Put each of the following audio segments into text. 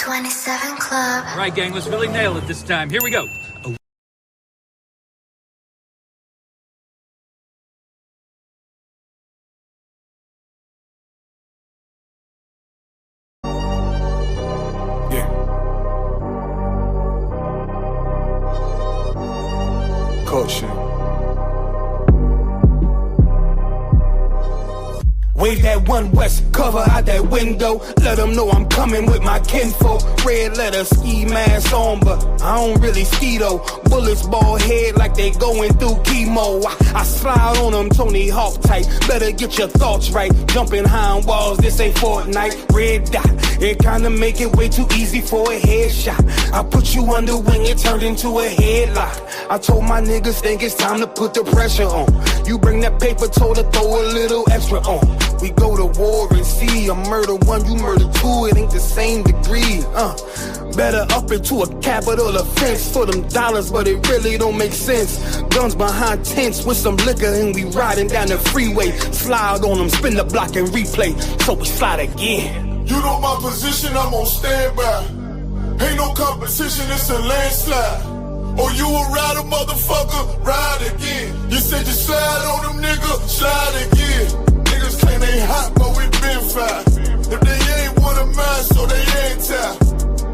27 Club. All right, gang, let's really nail it this time. Here we go. Yeah. Caution. Wave that one west, cover out that window. Let them know I'm coming with my kinfolk. Red letter, ski mask on, but I don't really ski though. Bullets ball head like they going through chemo. I slide on them Tony Hawk type. Better get your thoughts right. Jumping high on walls, this ain't Fortnite. Red dot, it kinda make it way too easy for a headshot. I put you under when it turned into a headlock. I told my niggas think it's time to put the pressure on. You bring that paper, told her throw a little extra on. We go to war and see I murder one, you murder two, it ain't the same degree. Better up into a capital offense for them dollars, but it really don't make sense. Guns behind tents with some liquor and we riding down the freeway. Slide on them, spin the block and replay, so we slide again. You know my position, I'm on standby. Ain't no competition, it's a landslide. Or you a rider, motherfucker, ride again. You said you slide on them, nigga, slide again. Niggas claim they hot, but we been fire. If they ain't one of mine, so they ain't tied.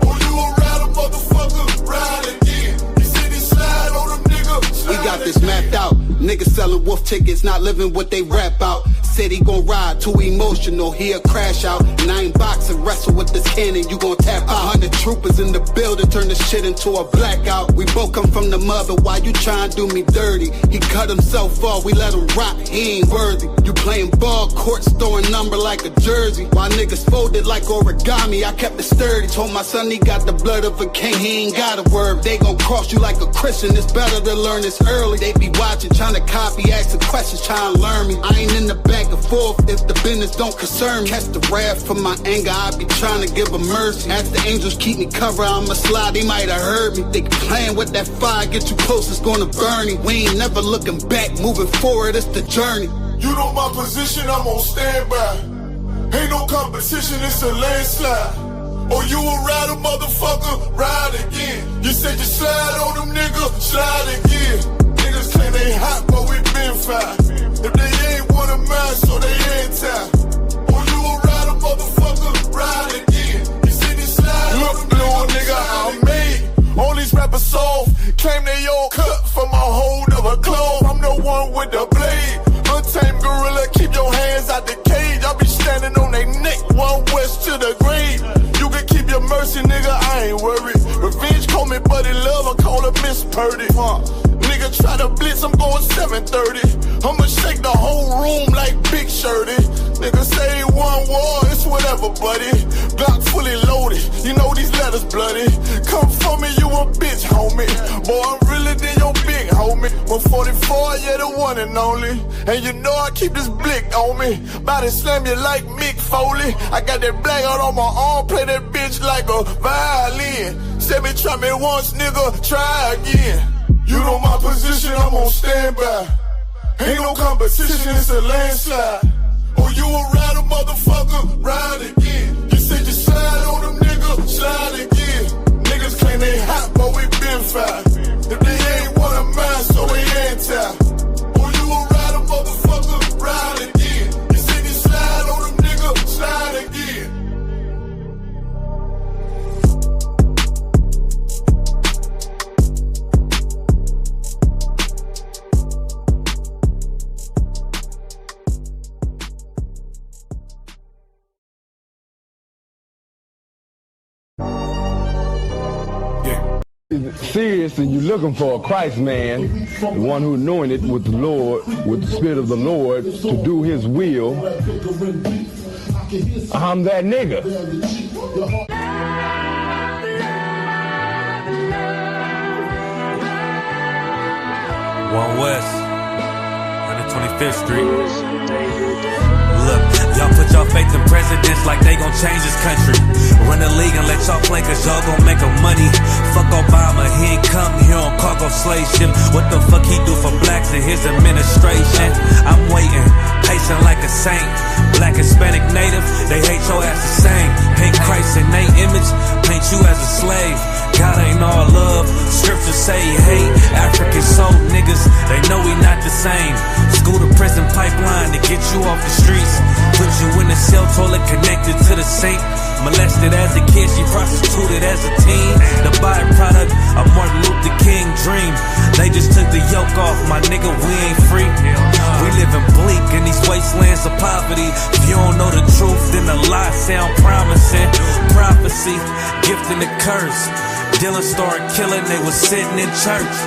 Or you a rider, motherfucker, ride again. You said you slide on them, nigga, slide We got this mapped out. Niggas selling wolf tickets, not living what they rap out. Said he gon' ride, too emotional, he'll crash out. And I ain't boxing, wrestle with this cannon, you gon' tap out. 100 troopers in the building, turn this shit into a blackout. We both come from the mother, why you tryin' to do me dirty? He cut himself off, we let him rock, he ain't worthy. You playing ball courts, throwing number like a jersey. While niggas folded like origami, I kept it sturdy. Told my son he got the blood of a king, he ain't got a word. They gon' cross you like a Christian, it's better to learn this early. They be watching, trying to copy, asking questions, trying to learn me. I ain't in the back and forth if the business don't concern me. Catch the wrath from my anger, I be trying to give a mercy. Ask the angels keep me covered, I'ma slide, they might have heard me. They playing with that fire, get too close, it's gonna burn me. We ain't never looking back, moving forward, it's the journey. You know my position, I'm on standby. Ain't no competition, it's a landslide. Or you a rider, motherfucker, ride again. You said you slide on them, nigga, slide again. Niggas claim they hot, but we been fire. If they ain't one of mine, so they ain't tied. Or you a rider, motherfucker, ride again. You said you slide on them, little nigga, I'm made. All these rappers soft, claim they all cut from a hold of a clove. I'm the one with the blade. Untamed gorilla, keep your hands out the cage. I be standing on they neck, one west to the grave. You can keep your mercy, nigga, I ain't worried. Revenge call me buddy love, I call her Miss Purdy. Nigga try to blitz, I'm going 730. I'ma shake the whole room like Big Shirty. Nigga say one war, it's whatever, buddy. Glock fully loaded, you know these letters bloody. Come for me, you a bitch, homie. Boy, I'm realer than your big homie. 144, yeah, the one and only. And you know I keep this blick on me. Body slam you like Mick Foley. I got that black out on my arm, play that bitch like a violin. Said me try me once, nigga, try again. You know my position, I'm on standby. Ain't no competition, it's a landslide. Or you a rider, motherfucker, ride again. You said you slide on them, nigga, slide again. Niggas claim they hot, but we been fire. If they ain't one of mine, so they ain't tied. Or you a rider, motherfucker, ride again. You said you slide on them, nigga, slide again. Serious and you're looking for a Christ man, the one who anointed with the Lord, with the Spirit of the Lord to do his will. I'm that nigga. One West, 125th Street. Look, Y'all put y'all faith in presidents like they gon' change this country. Run the league and let y'all play cause y'all gon' make a money. Fuck Obama, he ain't come here on cargo slave ship. What the fuck he do for blacks in his administration? I'm waiting, patient like a saint. Black, Hispanic, Native, they hate your ass the same. Paint Christ in they image, paint you as a slave. God ain't all love, scriptures say he hate. African soul niggas, they know we not the same. School to prison pipeline to get you off the streets. Put you in the cell toilet connected to the sink. Molested as a kid, she prostituted as a teen. The byproduct of Martin Luther King dream. They just took the yoke off, my nigga, we ain't free. We living bleak in these wastelands of poverty. If you don't know the truth, then the lies sound promising. Prophecy, gift and a curse. Dylan started killing, they was sitting in church.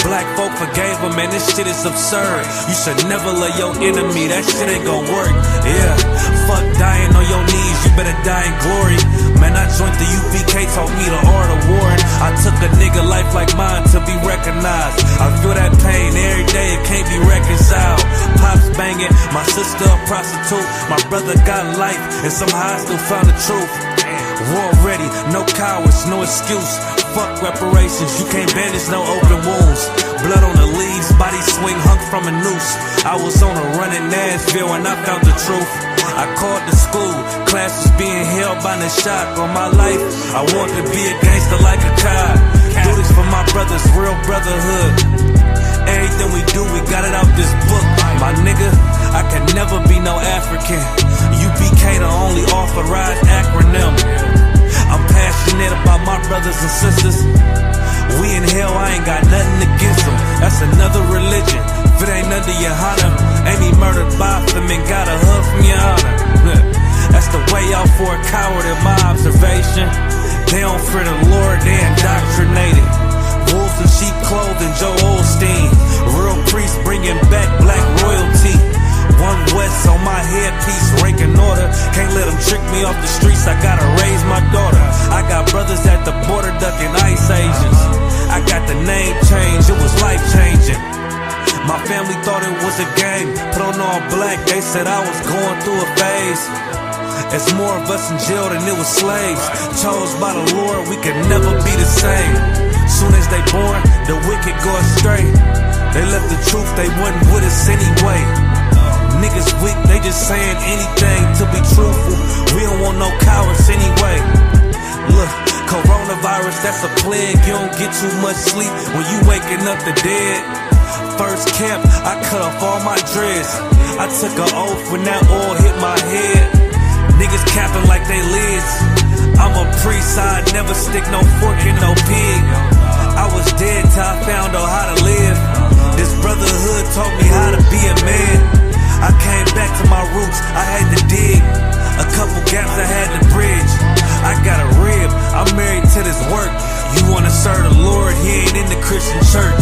Black folk forgave him, man, this shit is absurd. You should never love your enemy, that shit ain't gon' work. Yeah, fuck dying on your knees, you better die in glory. Man, I joined the UPK, taught me the art of warring. I took a nigga life like mine to be recognized. I feel that pain every day, it can't be reconciled. Pops banging, my sister a prostitute. My brother got life, and somehow I still found the truth. War ready, no cowards, no excuse. Fuck reparations, you can't bandage no open wounds. Blood on the leaves, body swing hung from a noose. I was on a run in Nashville and I found the truth. I called the school, class was being held by the shock on my life. I want to be a gangster like a cop. Do this for my brothers, real brotherhood. Everything we do, we got it out this book. My nigga, I can never be no African. UPK the only authorized acronym. I'm passionate about my brothers and sisters. We in hell, I ain't got nothing against them. That's another religion. If it ain't under your honor, ain't he murdered by them and got a hug from your honor. That's the way out for a coward in my observation. They don't fear the Lord, they indoctrinated. Wolves in sheep clothing, Joe Osteen. Real priests bringing back black royalty. One West on my headpiece, ranking order. Can't let them trick me off the streets, I gotta raise my daughter. I got brothers at the border ducking ICE agents. I got the name change, it was life changing. My family thought it was a game, put on all black, they said I was going through a phase. It's more of us in jail than it was slaves. Chose by the Lord, we could never be the same. Soon as they born, the wicked go astray. They left the truth, they wasn't with us anyway. Niggas weak, they just saying anything to be truthful. We don't want no cowards anyway. Look, coronavirus, that's a plague. You don't get too much sleep when you waking up the dead. First camp, I cut off all my dreads. I took an oath when that oil hit my head. Niggas capping like they lids. I'm a priest, I never stick no fork in no pig. I was dead till I found out how to live. This brotherhood taught me how to be a man. I came back to my roots, I had to dig. A couple gaps I had to bridge. I got a rib, I'm married to this work. You wanna serve the Lord, he ain't in the Christian church.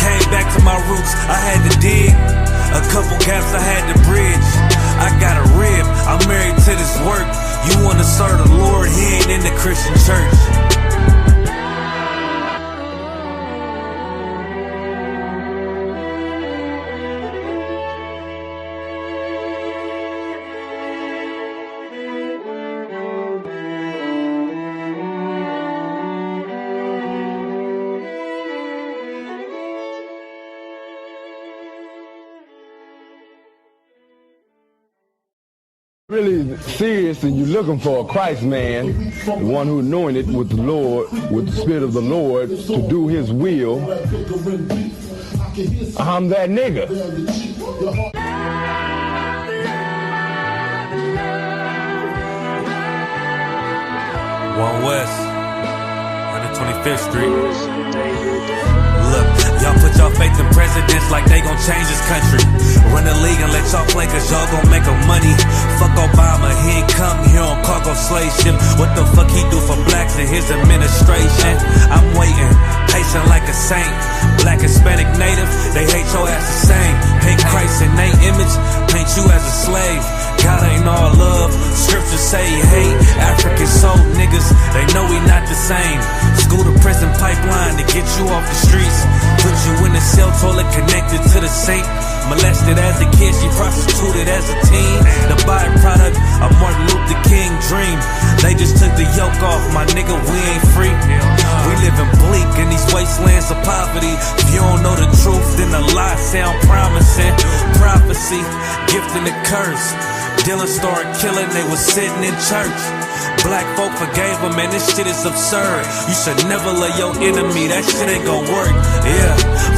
Came back to my roots, I had to dig. A couple gaps I had to bridge. I got a rib, I'm married to this work. You wanna serve the Lord, he ain't in the Christian church. Really serious and you're looking for a Christ man, the one who anointed with the Lord, with the Spirit of the Lord to do his will, I'm that nigga. One West, 125th Street. Look, y'all put y'all faith in presidents like they gon' change this country. Run the league and let y'all play cause y'all gon' make a money. Fuck Obama, he ain't come here on cargo slave ship. What the fuck he do for blacks in his administration? I'm waiting, patient like a saint. Black, Hispanic, Native, they hate your ass the same. Paint Christ in they image, paint you as a slave. God ain't all love, scriptures say he hate. African soul niggas, they know we not the same. School to prison pipeline to get you off the streets. Put you in the cell toilet connected to the sink. Molested as a kid, she prostituted as a teen. The byproduct of Martin Luther King dream. They just took the yoke off, my nigga, we ain't free. We living bleak in these wastelands of poverty. If you don't know the truth, then the lie sound promising. Prophecy, gift and the curse. Dylan started killing, they was sitting in church. Black folk forgave him, man, this shit is absurd. You should never love your enemy, that shit ain't gon' work. Yeah,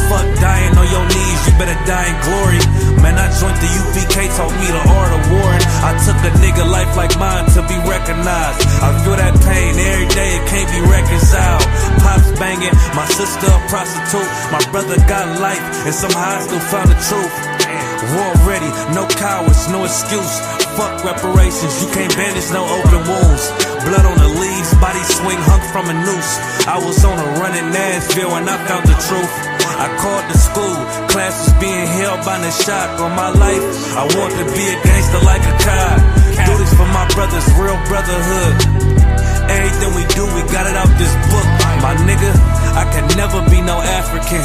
fuck dying on your knees, you better die in glory. Man, I joined the UPK, taught me the art of warring. I took a nigga life like mine to be recognized. I feel that pain every day, it can't be reconciled. Pops banging, my sister a prostitute. My brother got life, and somehow I still found the truth. War ready, no cowards, no excuse. Fuck reparations, you can't bandage no open wounds. Blood on the leaves, body swing hung from a noose. I was on a run in Nashville and I found the truth. I called the school, class was being held by the shock on my life. I want to be a gangster like a cop. Do this for my brothers, real brotherhood. Everything we do, we got it out this book. My nigga, I can never be no African.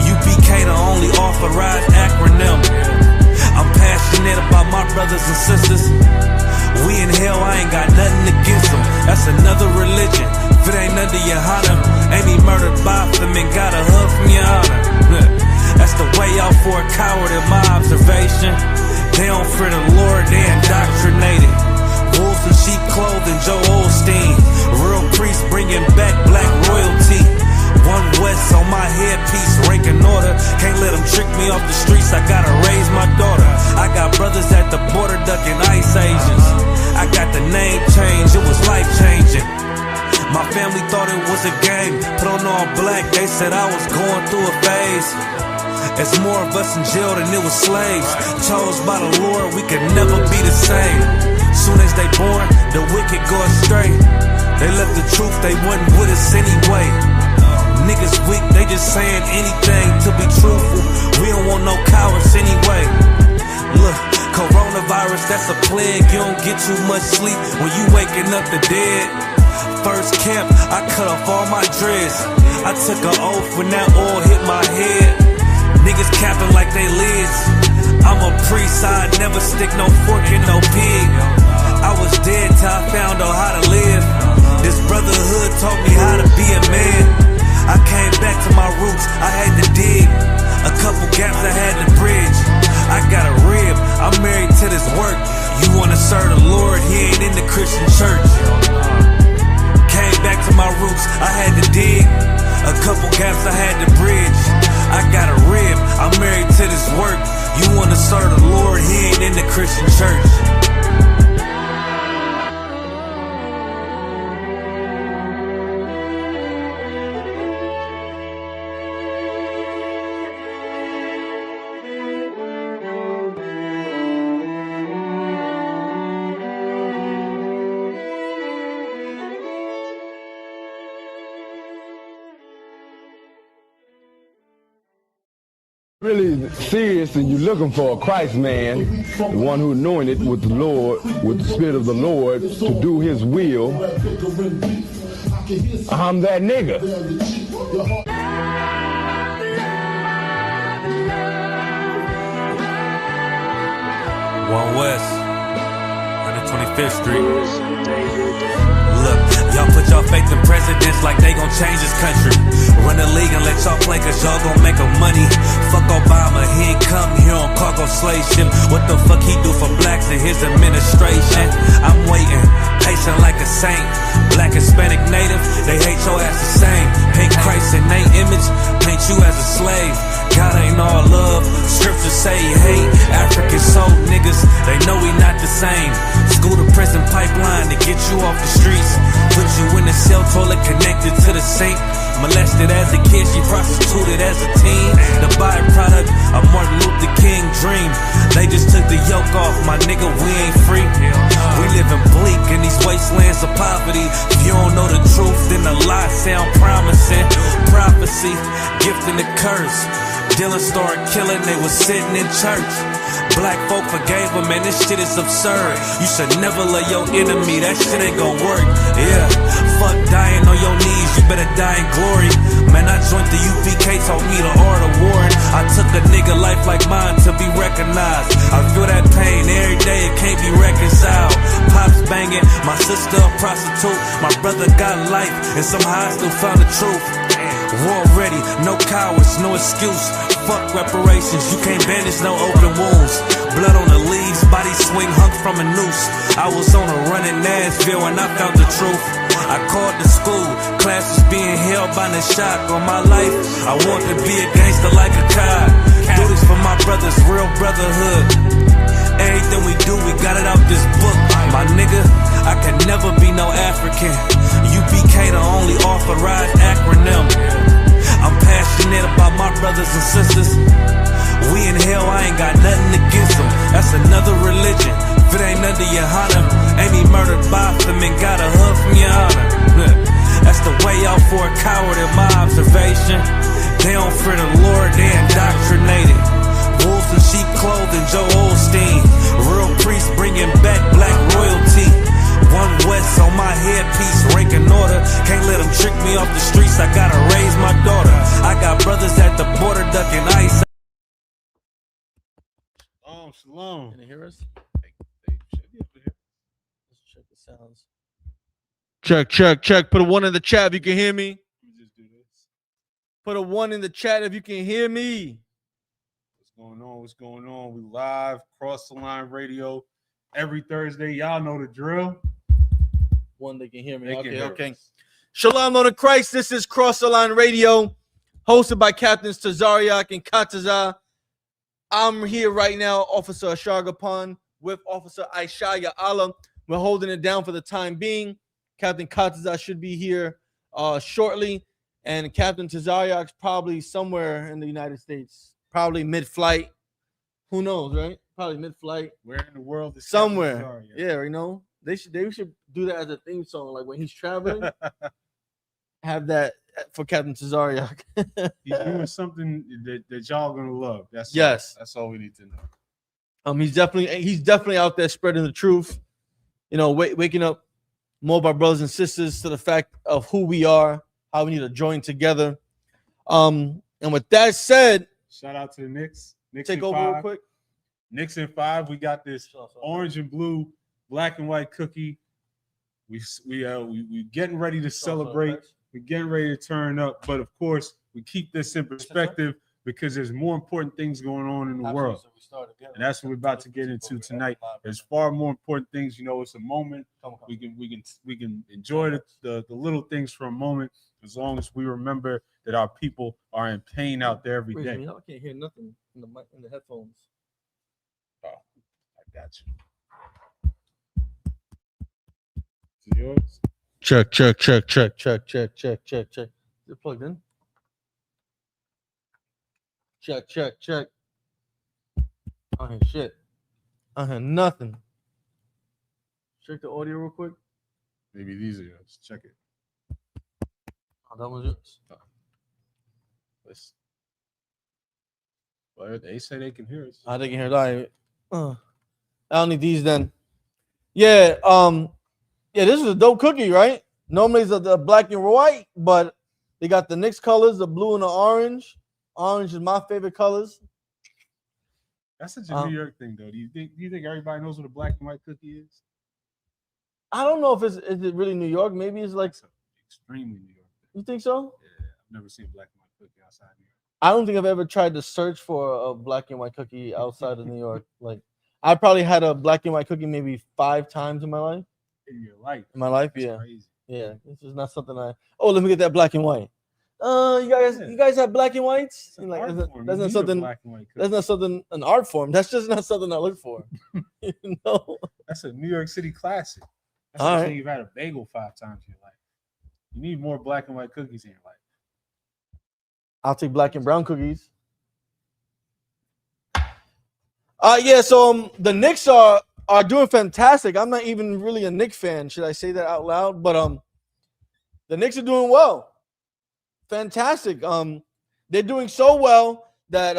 UPK the only authorized acronym. I'm passionate about my brothers and sisters. We in hell, I ain't got nothing against them. That's another religion. If it ain't under your honor, ain't he murdered by them and got a hug from your honor. That's the way out for a coward in my observation. They don't fear the Lord, they indoctrinated. Wolves in sheep clothing, Joe Osteen. Real priests bringing back black royalty. One West on my headpiece, ranking order. Can't let them trick me off the streets, I gotta raise my daughter. I got brothers at the border ducking ICE agents. I got the name change, it was life changing. My family thought it was a game, put on all black, they said I was going through a phase. It's more of us in jail than it was slaves. Chose by the Lord, we could never be the same. Soon as they born, the wicked go astray. They left the truth, they wasn't with us anyway. Niggas weak, they just saying anything to be truthful. We don't want no cowards anyway. Look, coronavirus, that's a plague. You don't get too much sleep when you waking up the dead. First camp, I cut off all my dreads. I took an oath when that oil hit my head. Niggas capping like they lids. I'm a priest, I never stick no fork in no pig. I was dead till I found out how to live. This brotherhood taught me how to be a man. I came back to my roots, I had to dig. A couple gaps I had to bridge. I got a rib, I'm married to this work. You wanna serve the Lord, he ain't in the Christian church. Came back to my roots, I had to dig. A couple gaps I had to bridge. I got a rib, I'm married to this work. You wanna serve the Lord, he ain't in the Christian church. Really serious and you're looking for a Christ man, the one who's anointed with the Lord, with the Spirit of the Lord to do his will, I'm that nigga. One West, 125th Street. Look, y'all put your faith in presidents like they gon' change this country. Run the league and let y'all play cause y'all gon' make a money. Fuck Obama, he ain't come here on cargo slave ship. What the fuck he do for blacks in his administration? I'm waiting, patient like a saint. Black, Hispanic, Native, they hate your ass the same. Paint Christ in their image, paint you as a slave. God ain't all love, scriptures say he hate. African soul niggas, they know we not the same. School to prison pipeline to get you off the streets. Put you in the cell toilet connected to the sink. Molested as a kid, she prostituted as a teen. The byproduct of Martin Luther King dream. They just took the yoke off, my nigga, we ain't free. We living bleak in these wastelands of poverty. If you don't know the truth, then the lie sound promising. Prophecy, gift and the curse. Dylan started killing, they was sitting in church. Black folk forgave him, man, this shit is absurd. You should never love your enemy, that shit ain't gon' work. Yeah, fuck dying on your knees, you better die in glory. Man, I joined the UPK, taught me the art of warring. I took a nigga life like mine to be recognized. I feel that pain every day, it can't be reconciled. Pops banging, my sister a prostitute. My brother got life, and somehow I still found the truth. War ready, no cowards, no excuse. Fuck reparations, you can't bandage no open wounds. Blood on the leaves, body swing hung from a noose. I was on a run in Nashville and I found the truth. I called the school, class was being held by the shock on my life. I want to be a gangster like a cop. Do this for my brothers, real brotherhood. Everything we do, we got it out this book. My nigga, I can never be no African. UBK the only authorized acronym. I'm passionate about my brothers and sisters. We in hell, I ain't got nothing against them. That's another religion. If it ain't under your honor, ain't me murdered by them and got a hug from your honor. That's the way out for a coward in my observation. They don't fear the Lord, they indoctrinated. Wolves in sheep clothing, Joe Osteen. Real priest bringing back black royalty. One West on my headpiece, ranking order. Can't let them trick me off the streets, I gotta raise my daughter. I got brothers at the border ducking ice. Shalom. Can you hear us? They should be able to hear. Let's check the sounds. Check. Put a 1 in the chat if you can hear me. Let me just do this. Put a 1 in the chat if you can hear me. What's going on? We live, Cross the Line Radio, every Thursday. Y'all know the drill. One, they can hear me. They can hear Okay. us. Shalom, Lord of Christ. This is Cross the Line Radio, hosted by Captains Tazariak and Kataza. I'm here right now, Officer Ashargapan, with Officer Aishaya Alam. We're holding it down for the time being. Captain Kataza should be here shortly, and Captain Tazariak's probably somewhere in the United States, probably mid-flight. Who knows, right? Probably mid-flight. Where in the world is Somewhere. Captain Zarya? Yeah, you know. They should do that as a theme song, like when he's traveling. Have that for Captain Tazariak. He's doing something that y'all gonna love. That's all we need to know. He's definitely out there spreading the truth. You know, waking up more of our brothers and sisters to the fact of who we are, how we need to join together. And with that said, shout out to the Knicks. Knicks take in over 5. real quick. Knicks in 5. We got this orange and blue, black and white cookie. We getting ready to celebrate. We're getting ready to turn up, but of course, we keep this in perspective because there's more important things going on in the world, and that's what we're about to get into tonight. There's far more important things. You know, it's a moment. We can enjoy the little things for a moment, as long as we remember that our people are in pain out there every day. I can't hear nothing in the headphones. Oh, I got you. Is it yours? Check. Is it plugged in? Check. I hear shit. I hear nothing. Check the audio real quick. Maybe these are yours. Check it. Oh, that was yours. Well, they say they can hear us. They can hear that. I don't need these then. Yeah. Yeah, this is a dope cookie, right? Normally it's the black and white, but they got the Knicks colors, the blue and the orange. Orange is my favorite colors. That's such a New York thing, though. Do you think everybody knows what a black and white cookie is? I don't know if is it really New York. Maybe it's like extremely New York. You think so? Yeah, I've never seen a black and white cookie outside New York. I don't think I've ever tried to search for a black and white cookie outside of New York. Like, I probably had a black and white cookie maybe 5 times in my life. In your life? In my life, That's yeah. Crazy. Yeah, this is not something let me get that black and white. You guys have black and whites? Like, that's not something. That's not something an art form. That's just not something I look for. You know, that's a New York City classic. That's all right. You've had a bagel 5 times in your life. You need more black and white cookies in your life. I'll take black and brown cookies. Yeah. So the Knicks are doing fantastic. I'm not even really a Knicks fan. Should I say that out loud? But the Knicks are doing well. Fantastic. They're doing so well that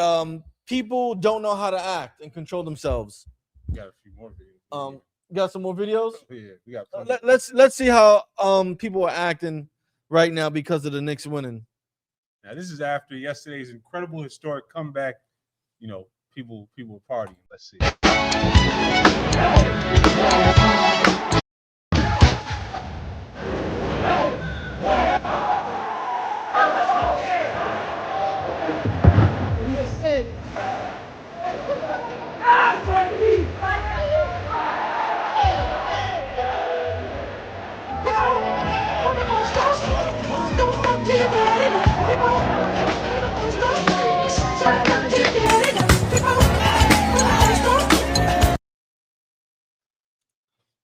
people don't know how to act and control themselves. We got a few more videos. You got some more videos? Yeah, we got. Let's see how people are acting right now because of the Knicks winning. Now, this is after yesterday's incredible historic comeback. You know, people partying. Let's see.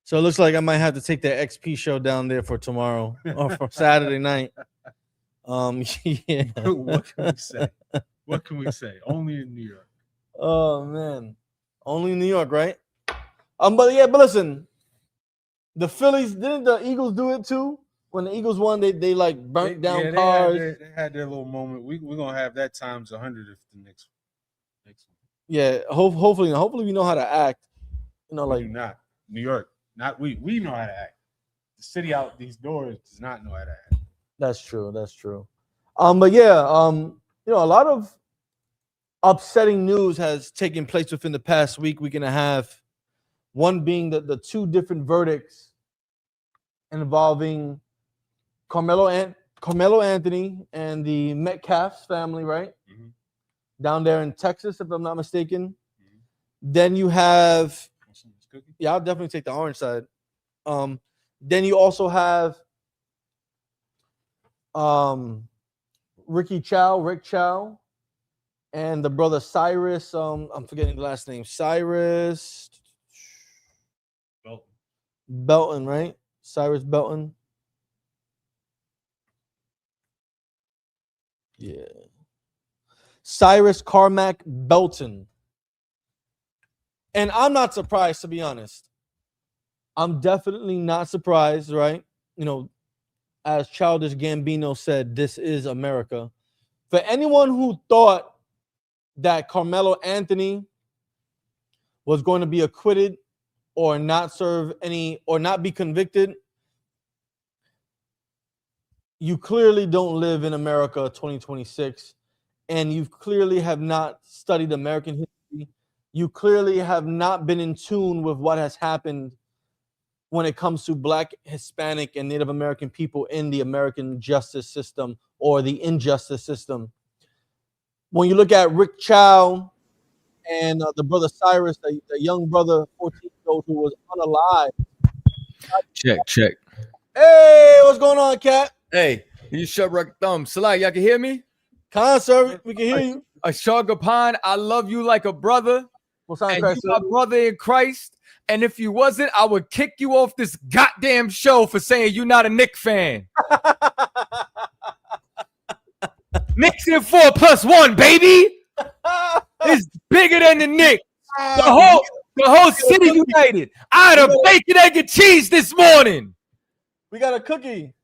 So it looks like I might have to take the XP show down there for tomorrow or for Saturday night. Yeah. What can we say? What can we say? Only in New York. Oh man, only in New York, right? But listen, the Phillies, didn't the Eagles do it too? When the Eagles won, they like burnt down cars. They had their little moment. We're gonna have that times 100 if the next one. Yeah, hopefully we know how to act. You know, We like do not New York. Not we. We know how to act. The city out these doors does not know how to act. That's true. But yeah, you know, a lot of upsetting news has taken place within the past week and a half. One being the two different verdicts involving Carmelo Anthony and the Metcalf's family, right? Mm-hmm. Down there in Texas, if I'm not mistaken. Mm-hmm. Then you have, I'll definitely take the orange side. Then you also have Rick Chow, and the brother Cyrus. I'm forgetting the last name. Cyrus Belton, right? Cyrus Belton. Yeah. Cyrus Carmack Belton. And I'm not surprised, to be honest. I'm definitely not surprised, right? You know, as Childish Gambino said, this is America. For anyone who thought that Carmelo Anthony was going to be acquitted or not serve any or not be convicted, you clearly don't live in America 2026, and you clearly have not studied American history. You clearly have not been in tune with what has happened when it comes to Black, Hispanic, and Native American people in the American justice system or the injustice system. When you look at Rick Chow and the brother Cyrus, the young brother, 14-year-old who was unalive. Check. Hey, what's going on, Cat? Hey, you shut your thumb. Salai, y'all can hear me? Sir, we can hear you. Ashagapan, I love you like a brother. And you my brother in Christ. And if you wasn't, I would kick you off this goddamn show for saying you're not a Knicks fan. Knicks in 4+1, baby. It's bigger than the Knicks. The whole city united. I had a bacon, egg, and cheese this morning. We got a cookie.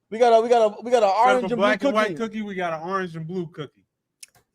We got an orange and black blue and cookie. white cookie. We got an orange and blue cookie.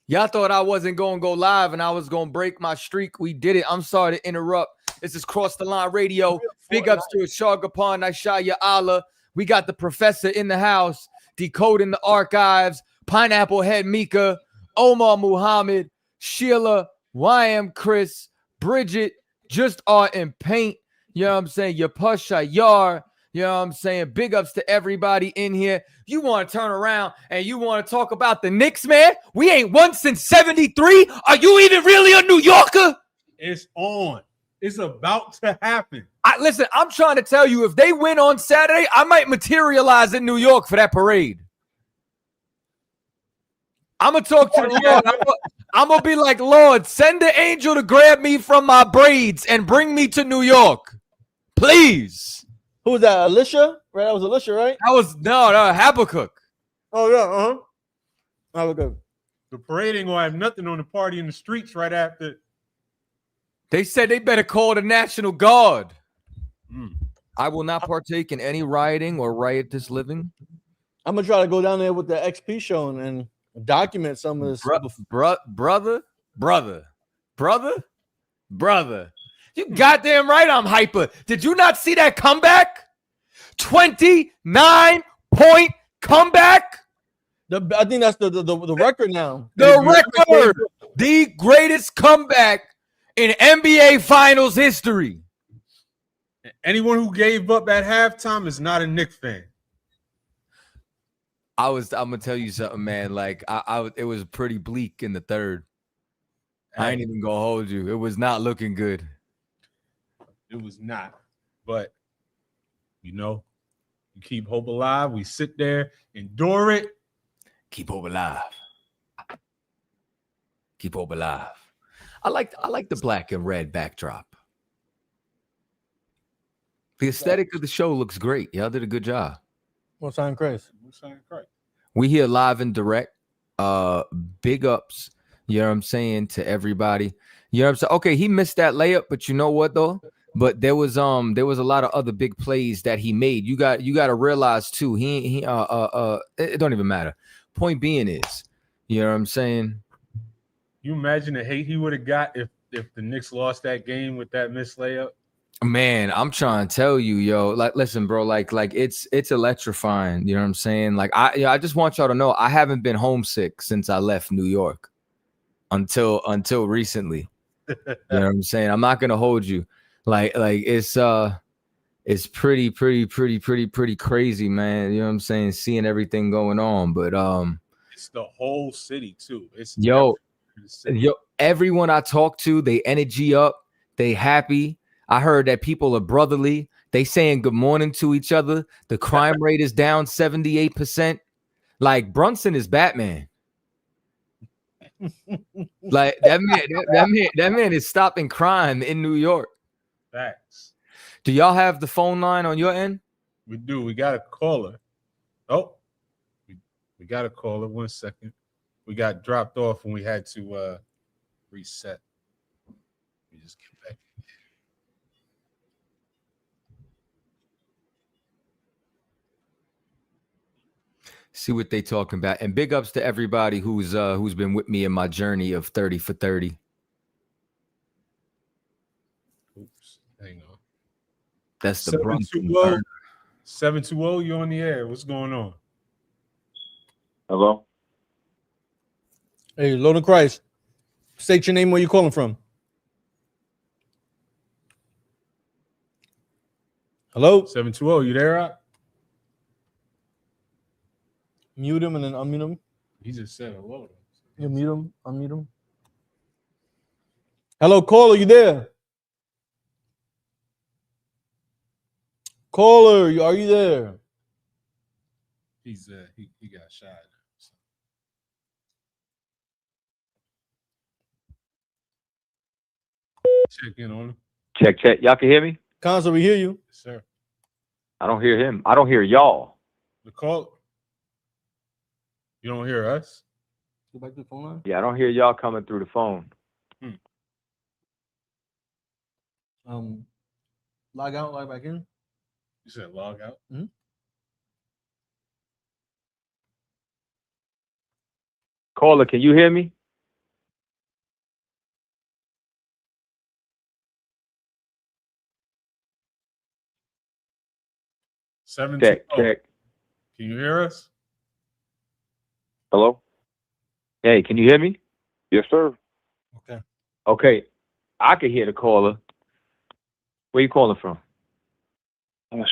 Y'all thought I wasn't going to go live and I was going to break my streak. We did it. I'm sorry to interrupt. This is Cross the Line Radio. Big ups to Shagapan, Naishaya Allah. We got the professor in the house, decoding the archives, Pineapple Head Mika, Omar Muhammad, Sheila, YM Chris, Bridget, Just Art and Paint. You know what I'm saying? Yapusha Yar. You know what I'm saying? Big ups to everybody in here. You want to turn around and you want to talk about the Knicks, man? We ain't won since 73. Are you even really a New Yorker? It's on. It's about to happen. Listen, I'm trying to tell you, if they win on Saturday, I might materialize in New York for that parade. I'm going to talk to the Lord. I'm going to be like, Lord, send the angel to grab me from my braids and bring me to New York. Please. Who was that? Alicia? Right? That was Alicia, right? That was Habakkuk. Oh, yeah. Habakkuk. The parade ain't gonna have nothing on the party in the streets right after. They said they better call the National Guard. I will not partake in any rioting or riotous living. I'm gonna try to go down there with the XP show and document some of this. Brother. You goddamn right I'm hyper. Did you not see that comeback? 29-point comeback? I think that's the record now. The greatest comeback in NBA Finals history. Anyone who gave up at halftime is not a Knicks fan. I'm gonna tell you something, man. Like it was pretty bleak in the third. I ain't even gonna hold you. It was not looking good. It was not. But you keep hope alive. We sit there, endure it. Keep hope alive. Keep hope alive. I like the black and red backdrop. The aesthetic of the show looks great. Y'all did a good job. What's on Chris? We here live and direct. Big ups. You know what I'm saying to everybody. You know what I'm saying? Okay, he missed that layup, but you know what though? But there was a lot of other big plays that he made. You got to realize too. It don't even matter. Point being is, you know what I'm saying? You imagine the hate he would have got if the Knicks lost that game with that missed layup? Man, I'm trying to tell you, yo. Like, listen, bro. Like it's electrifying. You know what I'm saying? Like, I just want y'all to know I haven't been homesick since I left New York until recently. You know what I'm saying? I'm not gonna hold you. Like it's pretty crazy, man. You know what I'm saying? Seeing everything going on, but it's the whole city too. It's yo, everyone I talk to, they energy up, they happy. I heard that people are brotherly. They saying good morning to each other. The crime rate is down 78%. Like Brunson is Batman. Like that man is stopping crime in New York. Facts. Do y'all have the phone line on your end? We do. We got a caller. Oh, we got a caller. 1 second. We got dropped off when we had to reset. We just get back. See what they talking about. And big ups to everybody who's been with me in my journey of 30 for 30. Oops, hang on. That's the 720, you on the air. What's going on? Hello? Hey, Lord of Christ. State your name, where you calling from. Hello? 720, you there, Rob? Mute him and then unmute him. He just said hello. You mute him, unmute him. Hello, caller, you there? Caller, are you there? He's he got shot. So. Check in on him. Check. Y'all can hear me? Console, we hear you. Yes, sir. I don't hear him. I don't hear y'all. The call. You don't hear us? Go back to the phone line. Yeah, I don't hear y'all coming through the phone. Log out, log back in. You said log out? Mm-hmm. Caller, can you hear me? Check. Can you hear us? Hello? Hey, can you hear me? Yes, sir. Okay. I can hear the caller. Where you calling from?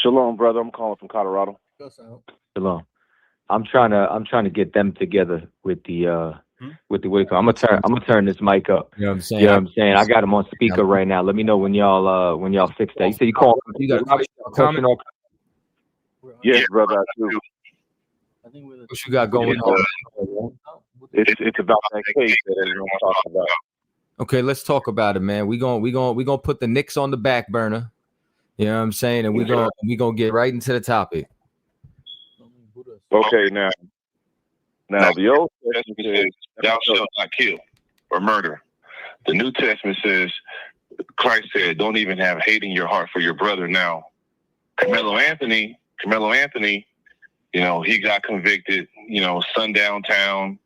Shalom, brother. I'm calling from Colorado. Shalom. I'm trying to get them together with the what you call. I'm gonna turn this mic up. You know what I'm saying? You know what I'm saying? I got him on speaker right now. Let me know when y'all fix that. You said you call. You got a question? Yes, brother. I do. What you got going on? It's about that case that everyone's talking about. Okay, let's talk about it, man. We gonna put the Knicks on the back burner. You know what I'm saying? And we gonna get right into the topic. Okay, now the Old Testament says, "Thou shalt not kill or murder." The New Testament says, Christ said, "Don't even have hate in your heart for your brother." Now, Karmelo Anthony, he got convicted. Sundown Town.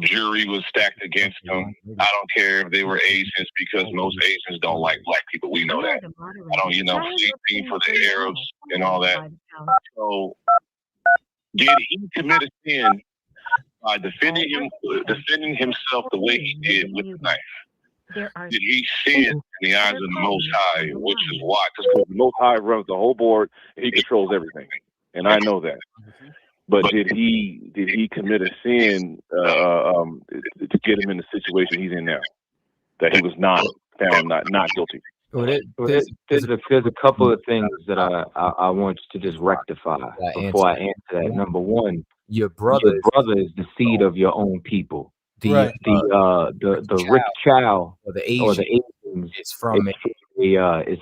Jury was stacked against them. I don't care if they were Asians, because most Asians don't like black people. We know that. I don't, same thing for the Arabs and all that. So Did he commit a sin by defending himself the way he did with the knife? Did he sin in the eyes of the Most High, which is why? Because the Most High runs the whole board. He controls everything, and I know that. But did he commit a sin to get him in the situation he's in now? That he was not found not guilty. There's a couple of things that I want to just rectify before I answer that. Number one, your brother is the seed of your own people. The Rick Chow or the Asians is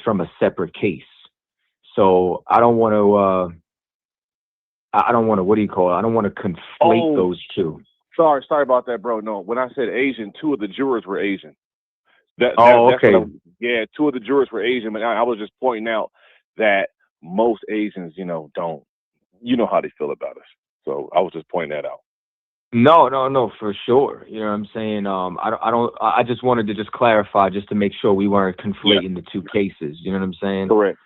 from a separate case. So I don't want to I don't want to conflate those two. Sorry about that, bro. No, when I said Asian, 2 of the jurors were Asian. Okay. Two of the jurors were Asian, but I was just pointing out that most Asians, don't, how they feel about us. So I was just pointing that out. No, for sure. You know what I'm saying? I just wanted to just clarify just to make sure we weren't conflating the two cases. You know what I'm saying? Correct.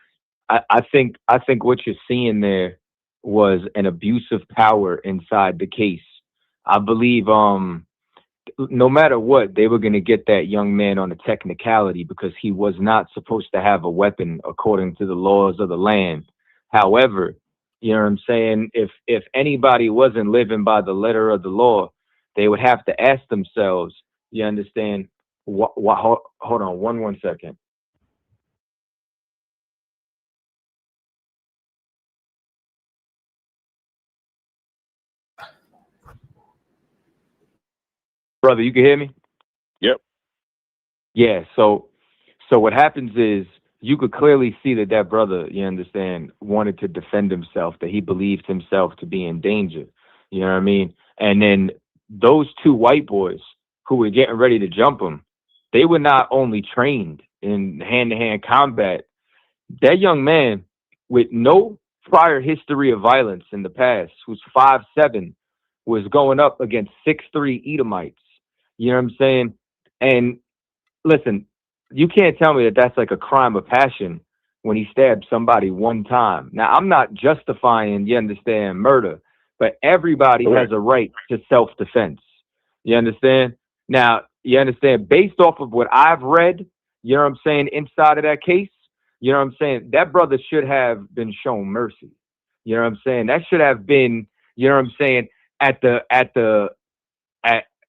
I think what you're seeing there was an abuse of power inside the case. I believe no matter what, they were going to get that young man on a technicality because he was not supposed to have a weapon according to the laws of the land. However, you know what I'm saying? If anybody wasn't living by the letter of the law, they would have to ask themselves, you understand? Hold on one second. Brother, you can hear me? Yep. Yeah, so what happens is you could clearly see that brother, you understand, wanted to defend himself, that he believed himself to be in danger. You know what I mean? And then those 2 white boys who were getting ready to jump him, they were not only trained in hand-to-hand combat. That young man with no prior history of violence in the past, who's 5'7", was going up against 6'3" Edomites. You know what I'm saying? And listen, you can't tell me that that's like a crime of passion when he stabbed somebody one time. Now, I'm not justifying, you understand, murder, but everybody has a right to self-defense. You understand? Now, you understand, based off of what I've read, you know what I'm saying, inside of that case, you know what I'm saying, that brother should have been shown mercy. You know what I'm saying? That should have been, you know what I'm saying, at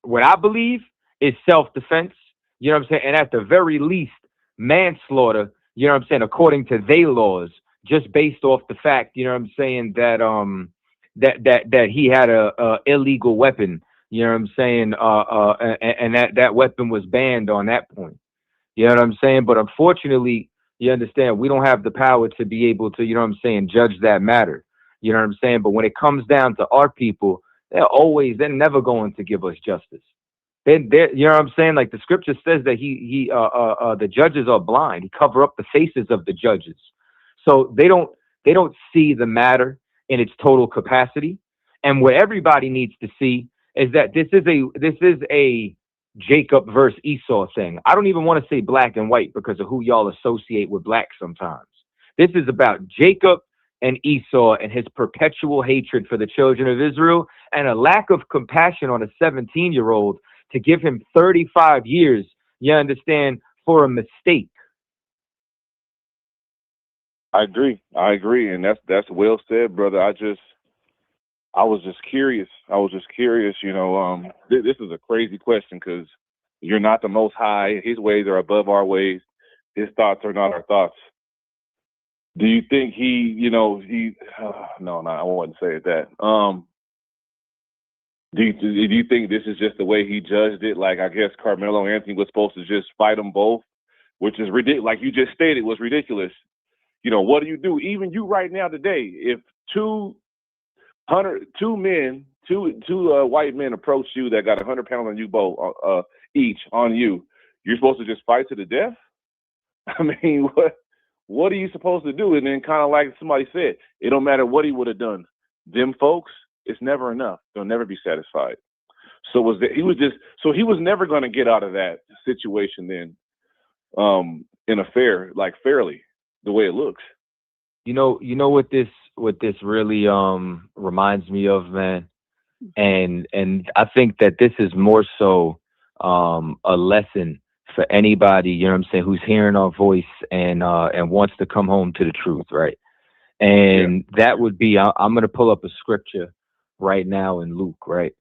what I believe is self-defense, you know what I'm saying? And at the very least, manslaughter, you know what I'm saying, according to their laws, just based off the fact, you know what I'm saying, that he had a illegal weapon, you know what I'm saying, and that weapon was banned on that point. You know what I'm saying? But unfortunately, you understand, we don't have the power to be able to, you know what I'm saying, judge that matter. You know what I'm saying? But when it comes down to our people, they're never going to give us justice. You know what I'm saying? Like the scripture says that the judges are blind. He cover up the faces of the judges. So they don't see the matter in its total capacity. And what everybody needs to see is that this is a Jacob versus Esau thing. I don't even want to say black and white because of who y'all associate with black sometimes. This is about Jacob and Esau and his perpetual hatred for the children of Israel and a lack of compassion on a 17-year-old to give him 35 years, you understand, for a mistake. I agree. And that's well said, brother. I was just curious. This is a crazy question because you're not the Most High. His ways are above our ways. His thoughts are not our thoughts. Do you think no, I wouldn't say that. Do you think this is just the way he judged it? Like, I guess Karmelo Anthony was supposed to just fight them both, which is ridiculous. Like you just stated, was ridiculous. What do you do? Even you right now today, if two white men approach you that got 100 pounds on you both, each on you, you're supposed to just fight to the death? I mean, what are you supposed to do? And then kind of like somebody said, it don't matter what he would have done. Them folks, it's never enough. They'll never be satisfied. So he was never going to get out of that situation then, in a fairly, the way it looks. You know what this really reminds me of, man, and I think that this is more so a lesson for anybody, you know what I'm saying, who's hearing our voice and wants to come home to the truth, right? And that would be, I'm going to pull up a scripture right now in Luke, right?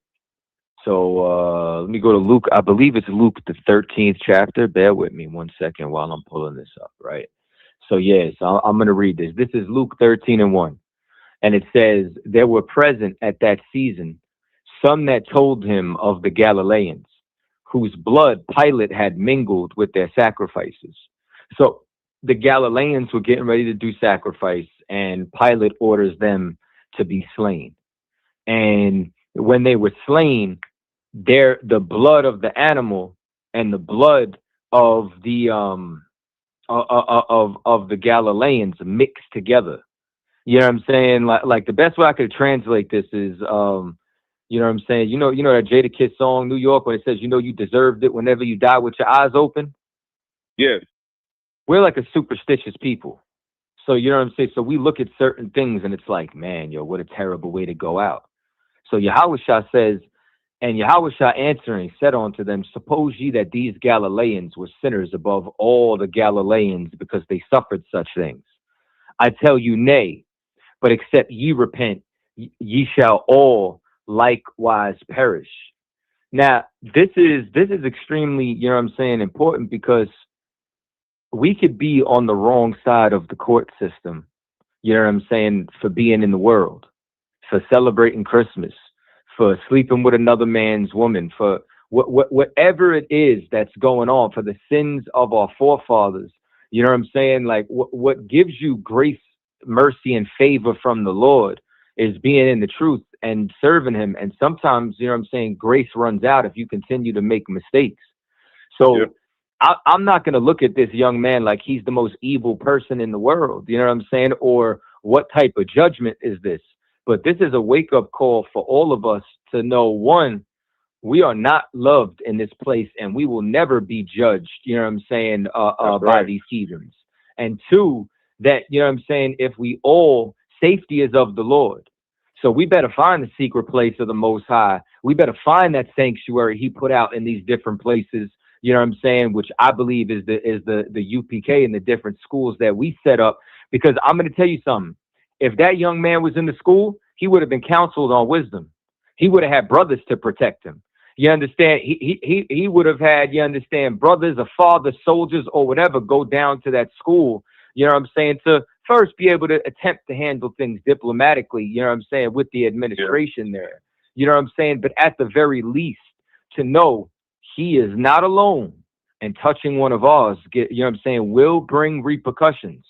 So let me go to Luke. I believe it's Luke, the 13th chapter. Bear with me 1 second while I'm pulling this up, right? So yes, I'm going to read this. This is Luke 13:1. And it says, there were present at that season some that told him of the Galileans, whose blood Pilate had mingled with their sacrifices. So the Galileans were getting ready to do sacrifice, and Pilate orders them to be slain. And when they were slain, the blood of the animal and the blood of the of the Galileans mixed together. You know what I'm saying? Like the best way I could translate this is, you know what I'm saying? You know that Jada Kiss song, New York, when it says, you deserved it whenever you die with your eyes open? Yes. We're like a superstitious people. So, you know what I'm saying? So we look at certain things and it's like, man, yo, what a terrible way to go out. So Yahushua says, and Yahushua answering said unto them, suppose ye that these Galileans were sinners above all the Galileans because they suffered such things? I tell you, nay, but except ye repent, ye shall all likewise perish. Now, this is extremely, you know what I'm saying, important, because we could be on the wrong side of the court system, you know what I'm saying, for being in the world, for celebrating Christmas, for sleeping with another man's woman, for whatever it is that's going on, for the sins of our forefathers. You know what I'm saying? Like what gives you grace, mercy, and favor from the Lord is being in the truth and serving him. And sometimes, you know what I'm saying, grace runs out if you continue to make mistakes. So I'm not going to look at this young man like he's the most evil person in the world. You know what I'm saying? Or what type of judgment is this? But this is a wake-up call for all of us to know, one, we are not loved in this place, and we will never be judged, you know what I'm saying, by these heathens. And two, that, you know what I'm saying, if we all, safety is of the Lord. So we better find the secret place of the Most High. We better find that sanctuary he put out in these different places, you know what I'm saying, which I believe is the UPK and the different schools that we set up. Because I'm going to tell you something. If that young man was in the school, he would have been counseled on wisdom. He would have had brothers to protect him. You understand? He would have had, you understand, brothers or fathers, soldiers, or whatever, go down to that school, you know what I'm saying, to first be able to attempt to handle things diplomatically, you know what I'm saying, with the administration there. You know what I'm saying? But at the very least, to know he is not alone, and touching one of ours, you know what I'm saying, will bring repercussions.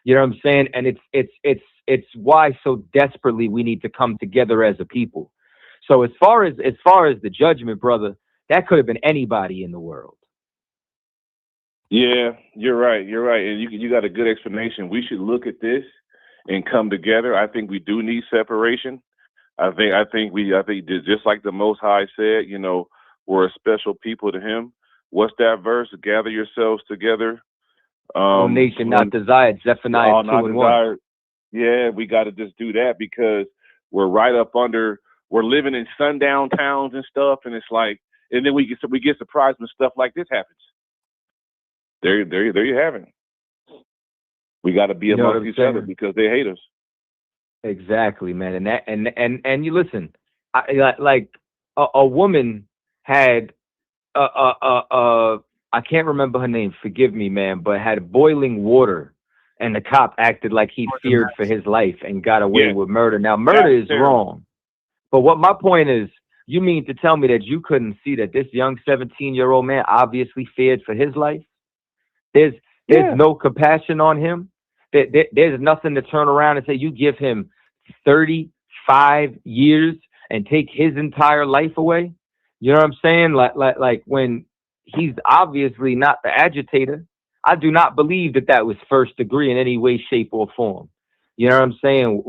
You know what I'm saying? And it's why so desperately we need to come together as a people. So as far as the judgment, brother, that could have been anybody in the world. Yeah, you're right. You're right. And you got a good explanation. We should look at this and come together. I think we do need separation. I think just like the Most High said, you know, we're a special people to him. What's that verse? Gather yourselves together. No nation not desired. Zephaniah 2:1. Yeah, we got to just do that, because we're right up under. We're living in sundown towns and stuff, and it's like, and then we get surprised when stuff like this happens. There you have it. We got to be amongst each other because they hate us. Exactly, man. And you listen, like a woman had I can't remember her name. Forgive me, man, but had boiling water, and the cop acted like he feared for his life and got away with murder. Now, murder is wrong. But what my point is, you mean to tell me that you couldn't see that this young 17-year-old man obviously feared for his life? There's no compassion on him. There's nothing to turn around and say, you give him 35 years and take his entire life away. You know what I'm saying? Like when he's obviously not the agitator. I do not believe that was first degree in any way, shape, or form. You know what I'm saying?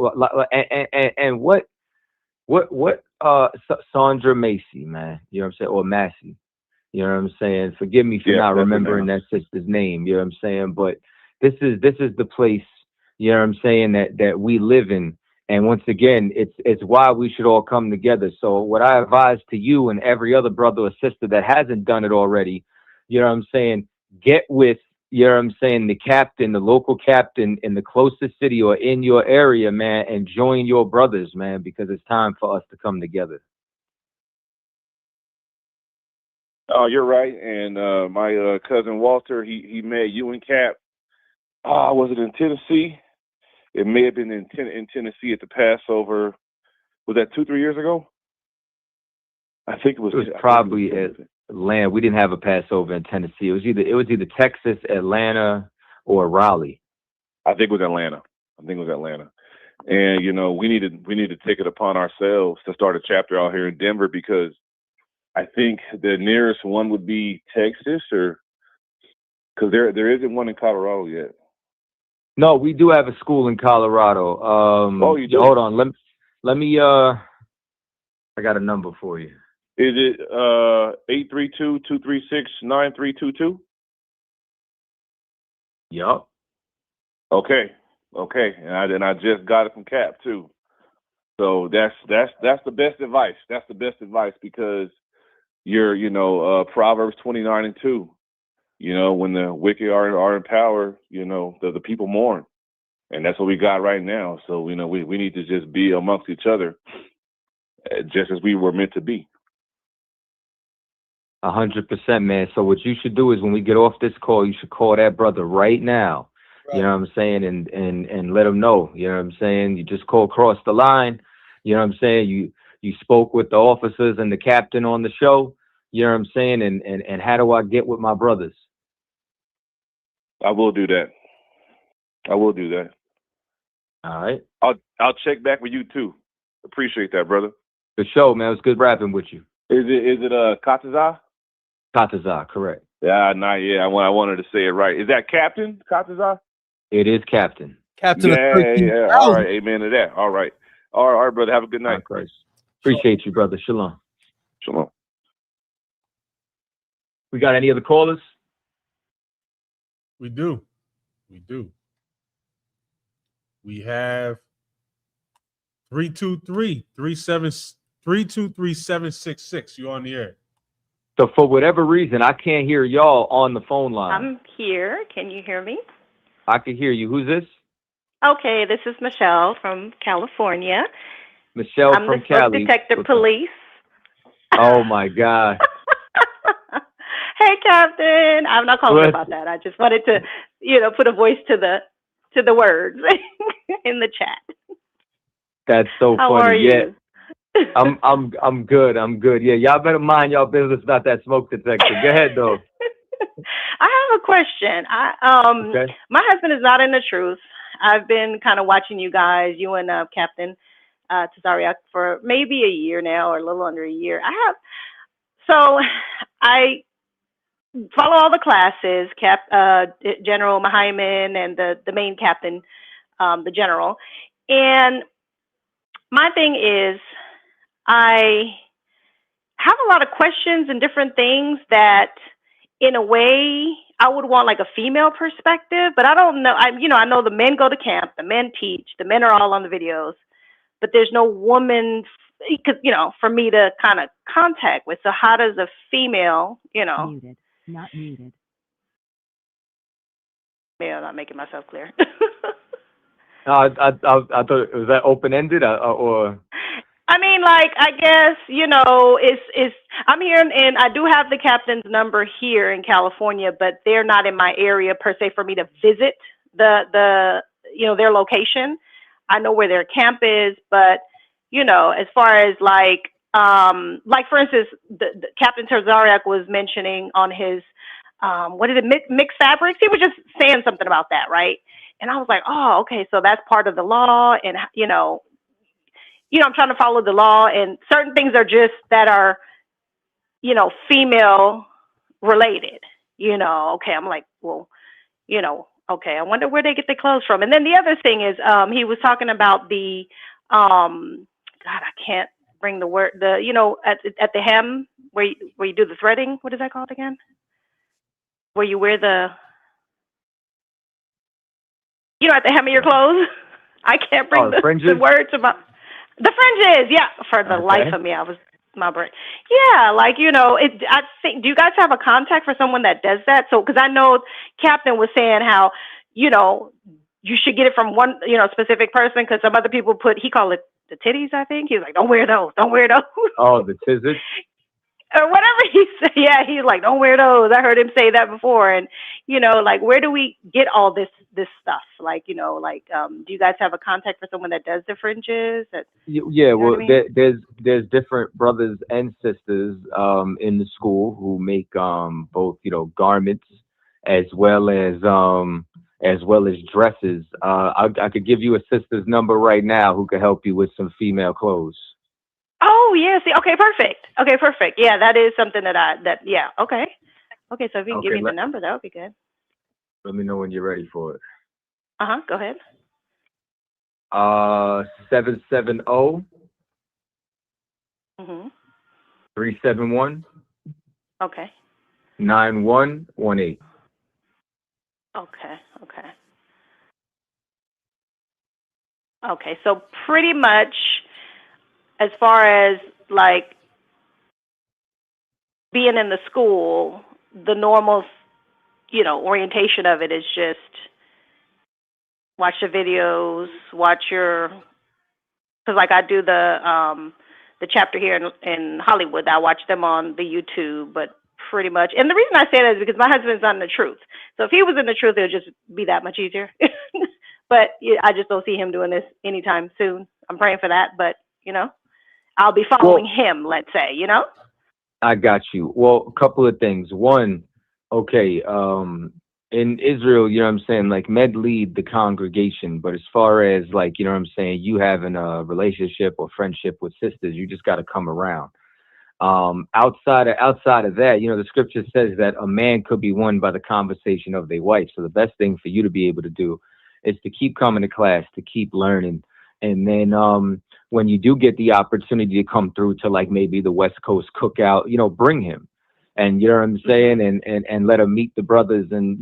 And what Sandra Macy, man, you know what I'm saying, or Massey, you know what I'm saying, forgive me for not remembering that sister's name, you know what I'm saying, but this is the place, you know what I'm saying, that we live in, And once again, it's why we should all come together. So what I advise to you and every other brother or sister that hasn't done it already, you know what I'm saying, get with, you know what I'm saying, the captain, the local captain in the closest city or in your area, man, and join your brothers, man, because it's time for us to come together. Oh, you're right. And my cousin Walter, he met you and Cap. Was it in Tennessee? It may have been in Tennessee at the Passover. Was that 2-3 years ago? I think it was. It was probably Atlanta. We didn't have a Passover in Tennessee. It was either Texas, Atlanta, or Raleigh. I think it was Atlanta. And you know, we need to take it upon ourselves to start a chapter out here in Denver, because I think the nearest one would be Texas, or because there isn't one in Colorado yet. No, we do have a school in Colorado. Oh, you do? Hold on. Let me. I got a number for you. Is it 832-236-9322? Yup. Okay. And I just got it from Cap too. So that's the best advice. That's the best advice, because you're Proverbs 29:2. You know, when the wicked are in power, you know, the people mourn. And that's what we got right now. So, you know, we need to just be amongst each other, just as we were meant to be. 100%, man. So what you should do is, when we get off this call, you should call that brother right now. Right. You know what I'm saying? And let him know. You know what I'm saying? You just call across the line. You know what I'm saying? You spoke with the officers and the captain on the show. You know what I'm saying? And how do I get with my brothers? I will do that. All right. I'll check back with you too. Appreciate that, brother. The show, man. It was good rapping with you. Is it Kataza? Kataza, correct. Yeah, I wanted to say it right. Is that Captain Kataza? It is Captain. Captain. Yeah. All right. Amen to that. All right, brother. Have a good night. Christ. Appreciate you, brother. Shalom. Shalom. We got any other callers? We do. We have 323-766. You on the air? So for whatever reason, I can't hear y'all on the phone line. I'm here. Can you hear me? I can hear you. Who's this? Okay, this is Michelle from California. Michelle I'm from the Cali. smoke detector police. Oh my God. Hey, Captain. I'm not calling about that. I just wanted to, put a voice to the words in the chat. That's so How funny. are you? I'm good. Yeah, y'all better mind y'all business about that smoke detector. Go ahead though. I have a question. Okay. My husband is not in the truth. I've been kind of watching you guys, you and Captain Tazariak, for maybe a year now, or a little under a year. I follow all the classes, General Mahaiman and the main captain, the general. And my thing is, I have a lot of questions and different things that, in a way, I would want like a female perspective, but I don't know. I know the men go to camp, the men teach, the men are all on the videos, but there's no woman, for me to kind of contact with. So how does a female, Muted. Not muted. Maybe I'm not making myself clear. I thought, was that open-ended or? I mean, like, I guess, it's I'm here, and I do have the captain's number here in California, but they're not in my area per se for me to visit their location. I know where their camp is, but, as far as like for instance, the Captain Tazariak was mentioning on his, mixed fabrics. He was just saying something about that, right? And I was like, oh, okay, so that's part of the law, and, I'm trying to follow the law, and certain things are just that are, female related, okay. I'm like, well, okay, I wonder where they get their clothes from. And then the other thing is, he was talking about the, God, I can't bring the word, at the hem where you do the threading. What is that called again? Where you wear the, at the hem of your clothes. I can't bring the fringes? word to my the fringes. Yeah, for the life of me, I was my brain. Yeah, like I think. Do you guys have a contact for someone that does that? So, because I know Captain was saying how you should get it from one specific person because some other people he called it the titties. I think he's like, don't wear those. Don't wear those. Oh, the tizzards. Or whatever he said. Yeah, he's like, don't wear those. I heard him say that before. And, like, where do we get all this stuff? Like, do you guys have a contact for someone that does the fringes? Yeah, well, there's different brothers and sisters in the school who make both garments as well as dresses. I could give you a sister's number right now who could help you with some female clothes. Oh, yeah. See, okay, perfect. Okay, perfect. Yeah, that is something yeah, okay. Okay, so if you can give me the number, that would be good. Let me know when you're ready for it. Go ahead. 770 371 Okay. 9118. Okay, so pretty much as far as like being in the school, the normal, orientation of it is just watch the videos, because like I do the chapter here in Hollywood, I watch them on the YouTube, but pretty much, and the reason I say that is because my husband's not in the truth. So if he was in the truth, it would just be that much easier. But I just don't see him doing this anytime soon. I'm praying for that, but I'll be following him, let's say, I got you. Well, a couple of things. One, okay, in Israel, like med lead the congregation, but as far as like, you having a relationship or friendship with sisters, you just got to come around. Outside of that, the scripture says that a man could be won by the conversation of their wife. So the best thing for you to be able to do is to keep coming to class, to keep learning. And then when you do get the opportunity to come through to like maybe the West Coast cookout, bring him. And and let him meet the brothers and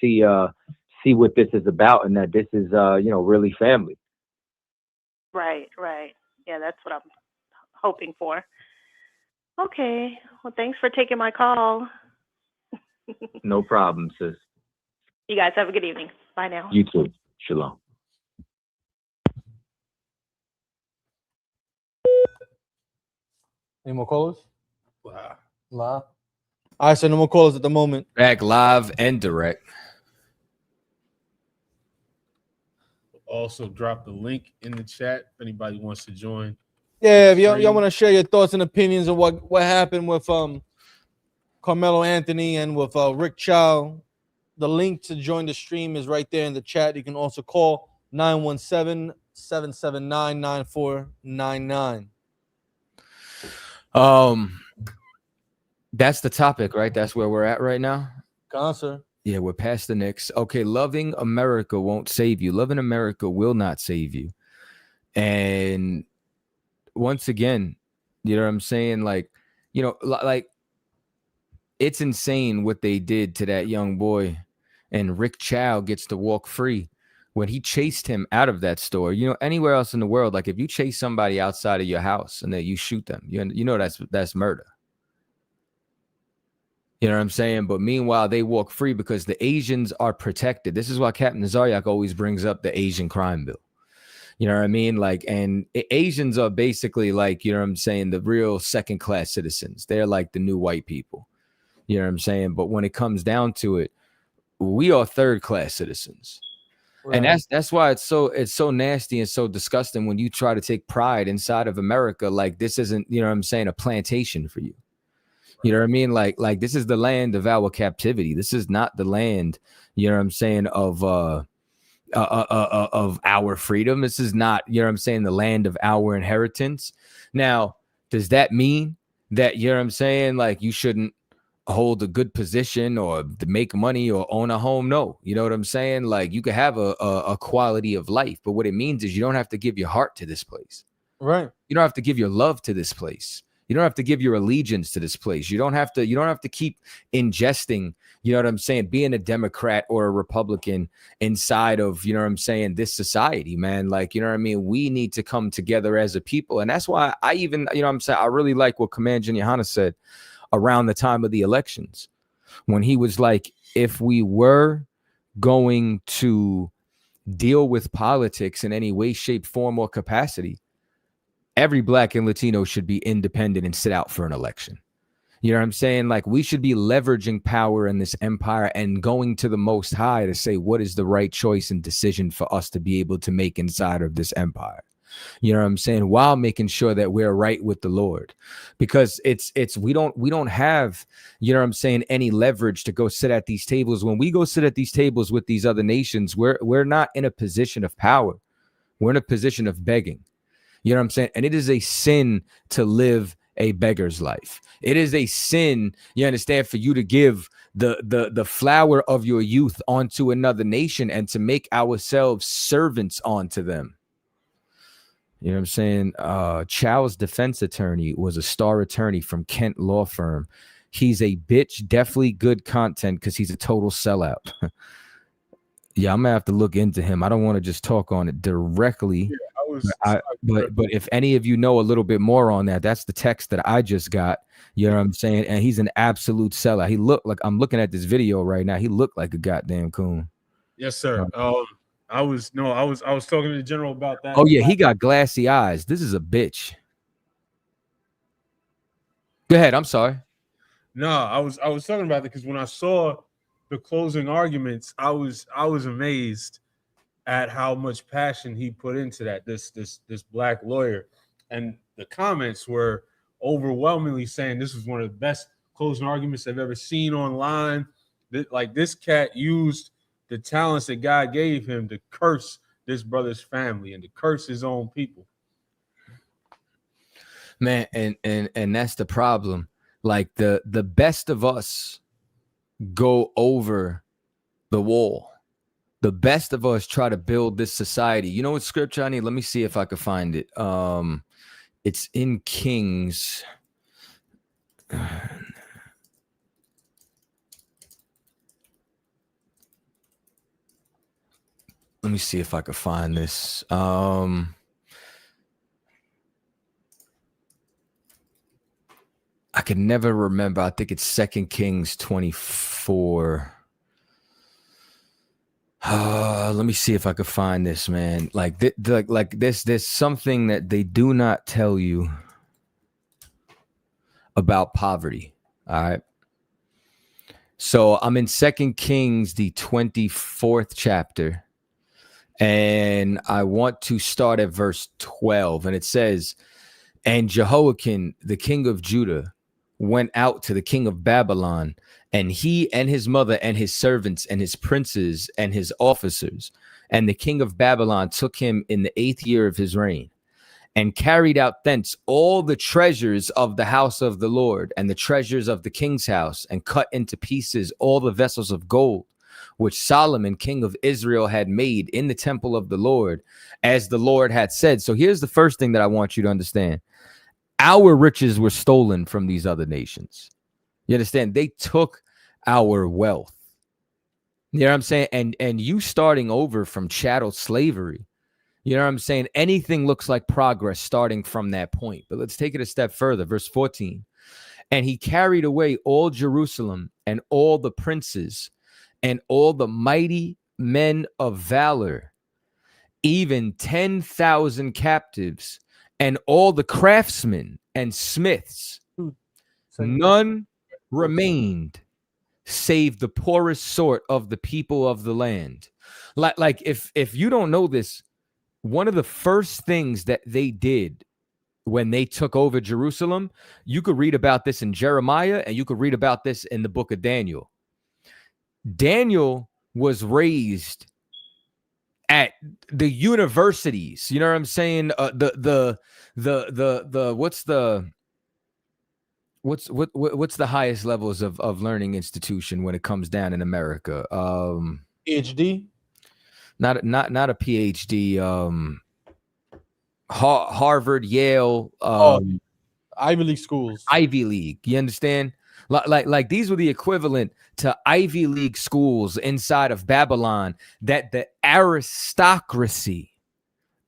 see what this is about and that this is really family. Right. Yeah, that's what I'm hoping for. Okay. Well, thanks for taking my call. No problem, sis. You guys have a good evening. Bye now. You too. Shalom. Any more callers? Live. All right, so no more callers at the moment. Back live and direct. Also, drop the link in the chat if anybody wants to join. Yeah, if y'all want to share your thoughts and opinions of what happened with Karmelo Anthony and with Rick Chow, the link to join the stream is right there in the chat. You can also call 917-779-9499. That's the topic, right? That's where we're at right now. Concert. Yeah, we're past the Knicks. Okay, loving America won't save you. Loving America will not save you. And once again, you know what I'm saying? Like, like it's insane what they did to that young boy. And Rick Chow gets to walk free when he chased him out of that store. Anywhere else in the world, like if you chase somebody outside of your house and then you shoot them, that's murder. You know what I'm saying? But meanwhile, they walk free because the Asians are protected. This is why Captain Zaryak always brings up the Asian crime bill. You know what I mean? Like, and Asians are basically like, you know what I'm saying, the real second-class citizens. They're like the new white people. You know what I'm saying? But when it comes down to it, we are third-class citizens. Right. And that's why it's so nasty and so disgusting when you try to take pride inside of America. Like this isn't, you know what I'm saying, a plantation for you. You know what I mean? Like this is the land of our captivity. This is not the land, you know what I'm saying, of our freedom. This is not, you know what I'm saying, the land of our inheritance. Now, does that mean that, you know what I'm saying, like you shouldn't hold a good position or to make money or own a home? No. You know what I'm saying? Like you could have a quality of life, but what it means is you don't have to give your heart to this place. Right. You don't have to give your love to this place. You don't have to give your allegiance to this place. You don't have to keep ingesting, you know what I'm saying, being a Democrat or a Republican inside of, you know what I'm saying, this society, man. Like, you know what I mean? We need to come together as a people. And that's why I even, you know what I'm saying, I really like what Commander Johanna said around the time of the elections, when he was like, if we were going to deal with politics in any way, shape, form, or capacity, every Black and Latino should be independent and sit out for an election. You know what I'm saying? Like, we should be leveraging power in this empire and going to the Most High to say what is the right choice and decision for us to be able to make inside of this empire. You know what I'm saying? While making sure that we're right with the Lord, because we don't have, you know what I'm saying, any leverage to go sit at these tables. When we go sit at these tables with these other nations, we're not in a position of power. We're in a position of begging. You know what I'm saying? And it is a sin to live a beggar's life. It is a sin, you understand, for you to give the flower of your youth onto another nation and to make ourselves servants onto them. You know what I'm saying? Chow's defense attorney was a star attorney from Kent Law Firm. He's a bitch, definitely good content because he's a total sellout. Yeah, I'm gonna have to look into him. I don't want to just talk on it directly. Yeah, but if any of you know a little bit more on that, that's the text that I just got. You know what I'm saying? And he's an absolute sellout. He looked like, I'm looking at this video right now, he looked like a goddamn coon. Yes, sir. I was talking to the general about that. Oh yeah, he got glassy eyes. This is a bitch. Go ahead. I'm sorry. No, I was talking about it because when I saw the closing arguments, I was amazed at how much passion he put into that. This Black lawyer, and the comments were overwhelmingly saying this was one of the best closing arguments they've ever seen online. Like, this cat used the talents that God gave him to curse this brother's family and to curse his own people. Man, and that's the problem. Like, the best of us go over the wall. The best of us try to build this society. You know what scripture I need? Let me see if I can find it. It's in Kings. Let me see if I can find this. I can never remember. I think it's 2 Kings 24. Let me see if I could find this, man. Like this, there's something that they do not tell you about poverty. All right. So I'm in 2 Kings, the 24th chapter, and I want to start at verse 12. And it says, and Jehoiakim, the king of Judah, went out to the king of Babylon, and he and his mother and his servants and his princes and his officers. And the king of Babylon took him in the 8th year of his reign, and carried out thence all the treasures of the house of the Lord and the treasures of the king's house, and cut into pieces all the vessels of gold which Solomon, king of Israel, had made in the temple of the Lord, as the Lord had said. So here's the first thing that I want you to understand. Our riches were stolen from these other nations. You understand? They took our wealth. You know what I'm saying? And you starting over from chattel slavery, you know what I'm saying? Anything looks like progress starting from that point. But let's take it a step further. Verse 14. And he carried away all Jerusalem and all the princes and all the mighty men of valor, even 10,000 captives, and all the craftsmen and smiths. None remained save the poorest sort of the people of the land. Like if you don't know this, one of the first things that they did when they took over Jerusalem, you could read about this in Jeremiah, and you could read about this in the book of Daniel. Daniel was raised at the universities. You know what I'm saying? What's the highest levels of learning institution when it comes down in America? PhD? Not a PhD. Harvard, Yale, Ivy League schools. Ivy League. You understand? Like these were the equivalent to Ivy League schools inside of Babylon that the aristocracy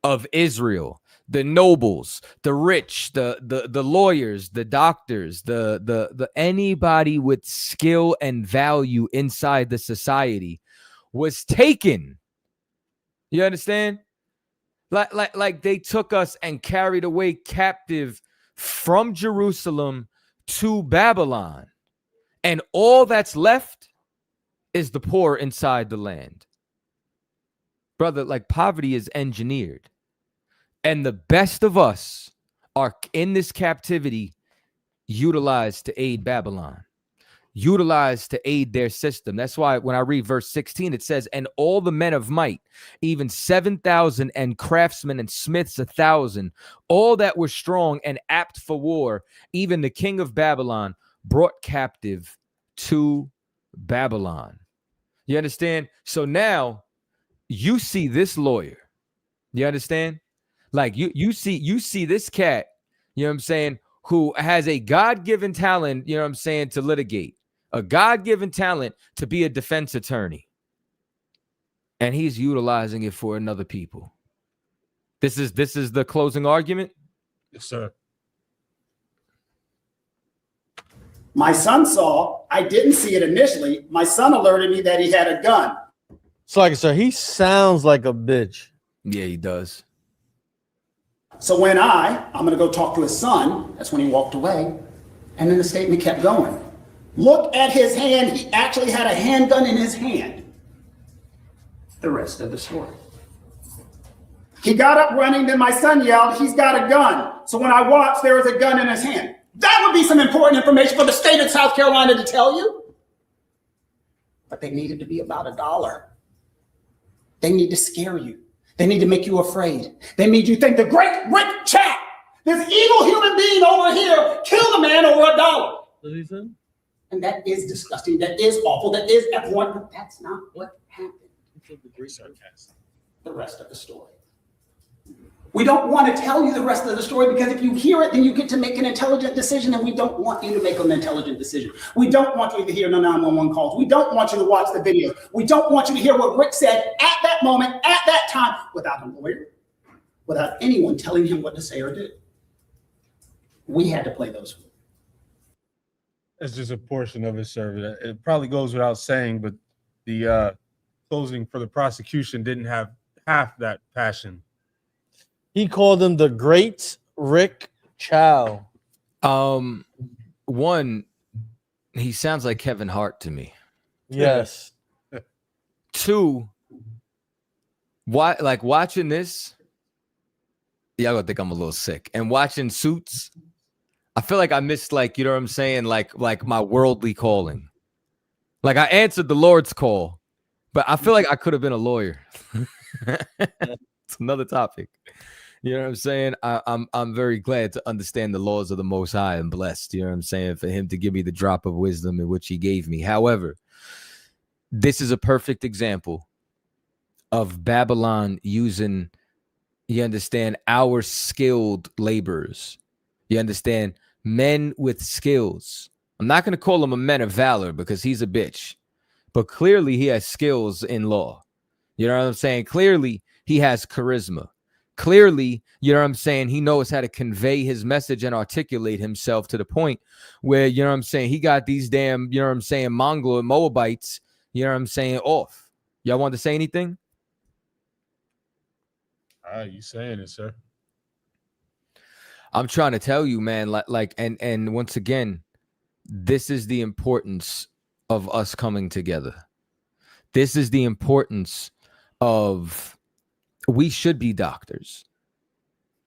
of Israel, the nobles, the rich, the lawyers, the doctors, the anybody with skill and value inside the society was taken. You understand? Like they took us and carried away captive from Jerusalem to Babylon. And all that's left is the poor inside the land. Brother, like poverty is engineered. And the best of us are in this captivity utilized to aid Babylon, utilized to aid their system. That's why when I read verse 16, it says, and all the men of might, even 7,000 and craftsmen and smiths 1,000, all that were strong and apt for war, even the king of Babylon brought captive to Babylon. You understand? So now you see this lawyer. You understand? Like you see this cat, you know what I'm saying, who has a God-given talent, you know what I'm saying, to litigate, a God-given talent to be a defense attorney. And he's utilizing it for another people. This is the closing argument? Yes, sir. My son saw, I didn't see it initially. My son alerted me that he had a gun. So like I said, he sounds like a bitch. Yeah, he does. So when I'm going to go talk to his son, that's when he walked away. And then the statement kept going. Look at his hand. He actually had a handgun in his hand. The rest of the story. He got up running, then my son yelled, he's got a gun. So when I watched, there was a gun in his hand. That would be some important information for the state of South Carolina to tell you. But they needed to be about $1. They need to scare you. They need to make you afraid. They made you think the great Rick Chow, this evil human being over here, killed a man over $1. And that is disgusting. That is awful. That is abhorrent. But that's not what happened. The rest of the story. We don't want to tell you the rest of the story because if you hear it, then you get to make an intelligent decision, and we don't want you to make an intelligent decision. We don't want you to hear the 911 calls. We don't want you to watch the video. We don't want you to hear what Rick said at that moment, at that time, without a lawyer, without anyone telling him what to say or do. We had to play those. That's just a portion of it, sir. It probably goes without saying, but the closing for the prosecution didn't have half that passion. He called him the great Rick Chow. One, he sounds like Kevin Hart to me. Yes. Two, like watching this, y'all gonna think I'm a little sick. And watching Suits, I feel like I missed, like, you know what I'm saying, like my worldly calling. Like I answered the Lord's call, but I feel like I could have been a lawyer. It's another topic. You know what I'm saying? I'm very glad to understand the laws of the Most High and blessed, you know what I'm saying, for him to give me the drop of wisdom in which he gave me. However, this is a perfect example of Babylon using, you understand, our skilled laborers. You understand? Men with skills. I'm not going to call him a man of valor because he's a bitch, but clearly he has skills in law. You know what I'm saying? Clearly he has charisma. Clearly, you know what I'm saying, he knows how to convey his message and articulate himself to the point where, you know what I'm saying, he got these damn, you know what I'm saying, Mongol and Moabites, you know what I'm saying, off. Y'all want to say anything? You saying it, sir. I'm trying to tell you, man, and once again, this is the importance of us coming together. This is the importance of, we should be doctors.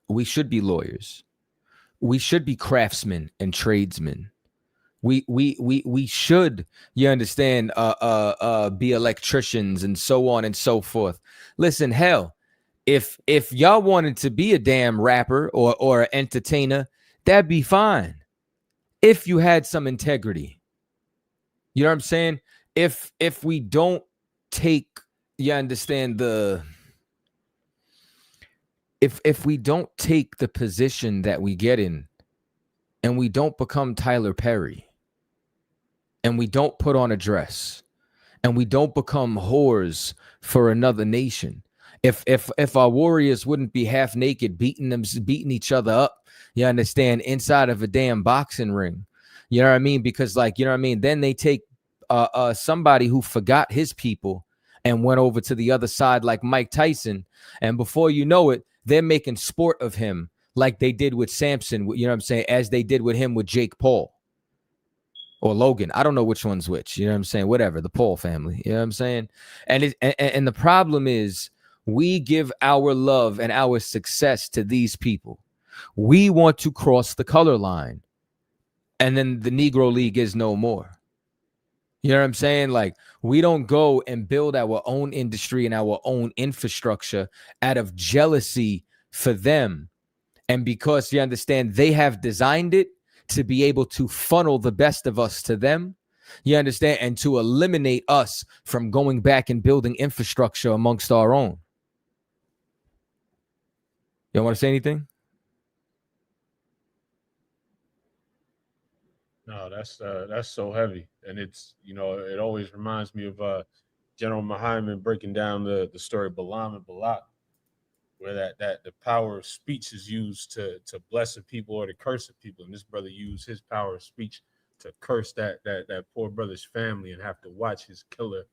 We should be lawyers. We should be craftsmen and tradesmen. We should, you understand, be electricians and so on and so forth. Listen, hell, if y'all wanted to be a damn rapper or an entertainer, that'd be fine. If you had some integrity. You know what I'm saying? If we don't take, you understand, if we don't take the position that we get in and we don't become Tyler Perry, and we don't put on a dress, and we don't become whores for another nation. If our warriors wouldn't be half naked beating each other up, you understand, inside of a damn boxing ring, you know what I mean? Because like, you know what I mean, then they take somebody who forgot his people and went over to the other side like Mike Tyson, and before you know it, they're making sport of him like they did with Samson, you know what I'm saying, as they did with him with Jake Paul or Logan. I don't know which one's which, you know what I'm saying, whatever, the Paul family, you know what I'm saying? And the problem is, we give our love and our success to these people. We want to cross the color line, and then the Negro League is no more. You know what I'm saying? Like, we don't go and build our own industry and our own infrastructure out of jealousy for them. And because, you understand, they have designed it to be able to funnel the best of us to them, you understand, and to eliminate us from going back and building infrastructure amongst our own. You want to say anything? No, that's so heavy, and it's, you know, it always reminds me of General Muhammad breaking down the story of Balaam and Balak, where that the power of speech is used to bless a people or to curse a people, and this brother used his power of speech to curse that poor brother's family and have to watch his killer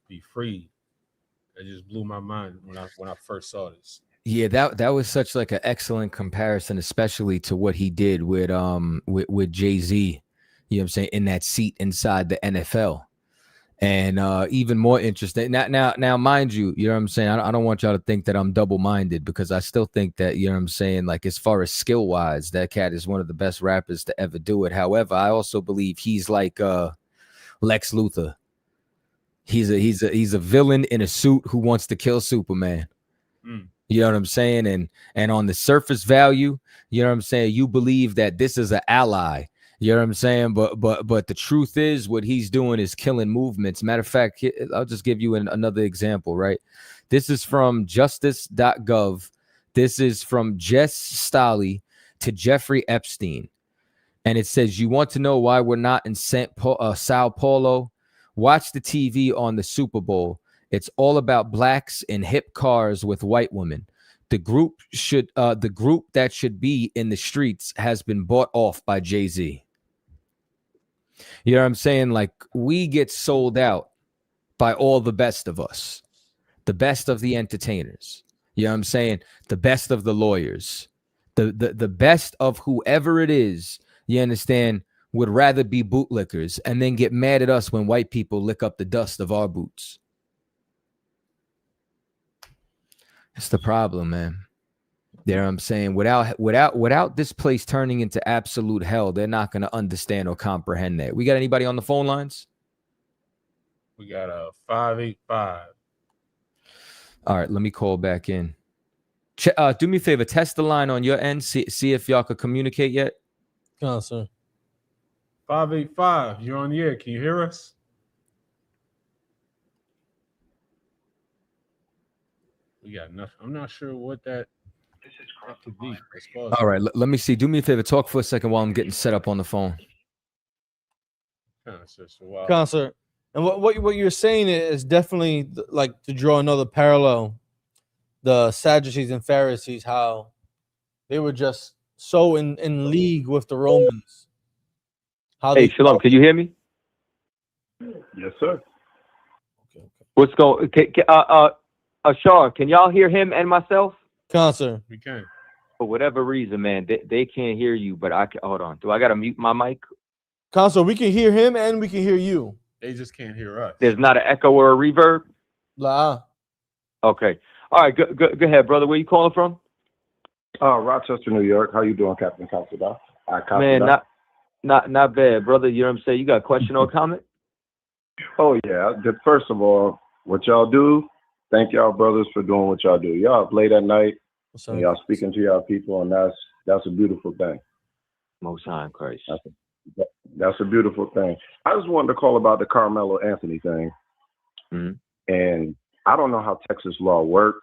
be freed. It just blew my mind when I first saw this. Yeah, that was such like an excellent comparison, especially to what he did with Jay-Z, you know what I'm saying, in that seat inside the NFL. And even more interesting now, mind you, you know what I'm saying, I don't want y'all to think that I'm double-minded, because I still think that, you know what I'm saying, like, as far as skill-wise, that cat is one of the best rappers to ever do it. However, I also believe he's like Lex Luthor. He's a villain in a suit who wants to kill Superman. You know what I'm saying? And on the surface value, you know what I'm saying, you believe that this is an ally. You know what I'm saying? But the truth is, what he's doing is killing movements. Matter of fact, I'll just give you another example, right? This is from justice.gov. This is from Jess Stolley to Jeffrey Epstein. And it says, you want to know why we're not in Sao Paulo? Watch the TV on the Super Bowl. It's all about blacks in hip cars with white women. The group that should be in the streets has been bought off by Jay-Z. You know what I'm saying? Like, we get sold out by all the best of us, the best of the entertainers. You know what I'm saying? The best of the lawyers, the best of whoever it is, you understand, would rather be bootlickers and then get mad at us when white people lick up the dust of our boots. It's the problem, man. You know what I'm saying? Without this place turning into absolute hell, they're not going to understand or comprehend that. We got anybody on the phone lines? We got a 585. All right, let me call back in. Do me a favor, test the line on your end. See if y'all could communicate yet. No, sir. 585, you're on the air. Can you hear us? We got nothing. I'm not sure what that could be. All right, let me see. Do me a favor, talk for a second while I'm getting set up on the phone. Concert. And what you're saying is definitely like, to draw another parallel, the Sadducees and Pharisees, how they were just so in league with the Romans. Hey, Shalom, can you hear me? Yes, sir. What's going? Ashar, can y'all hear him and myself? Concert. We can. For whatever reason, man, they can't hear you, but I can. Hold on. Do I gotta mute my mic? Concert, we can hear him and we can hear you. They just can't hear us. There's not an echo or a reverb? Nah. Okay. All right, go ahead, brother. Where you calling from? Rochester, New York. How you doing, Captain Costa? Man, not bad, brother. You know what I'm saying? You got a question or a comment? Oh, yeah. First of all, what y'all do, thank y'all brothers for doing what y'all do. Y'all up late at night, and y'all speaking to y'all people, and that's a beautiful thing. Most High in Christ. That's a beautiful thing. I just wanted to call about the Karmelo Anthony thing. Mm-hmm. And I don't know how Texas law works,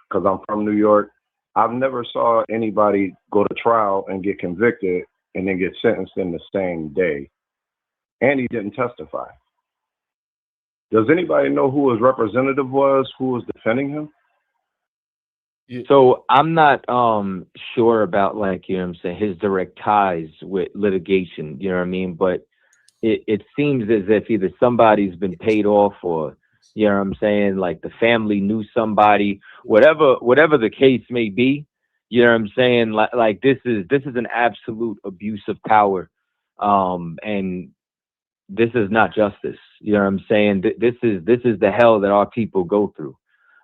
because I'm from New York. I've never saw anybody go to trial and get convicted and then get sentenced in the same day, and he didn't testify. Does anybody know who his representative was, who was defending him? So I'm not sure about, like, you know what I'm saying, his direct ties with litigation, you know what I mean? But it seems as if either somebody's been paid off, or, you know what I'm saying, like the family knew somebody, whatever the case may be, you know what I'm saying? Like this is an absolute abuse of power. And this is not justice. You know what I'm saying? This is the hell that our people go through.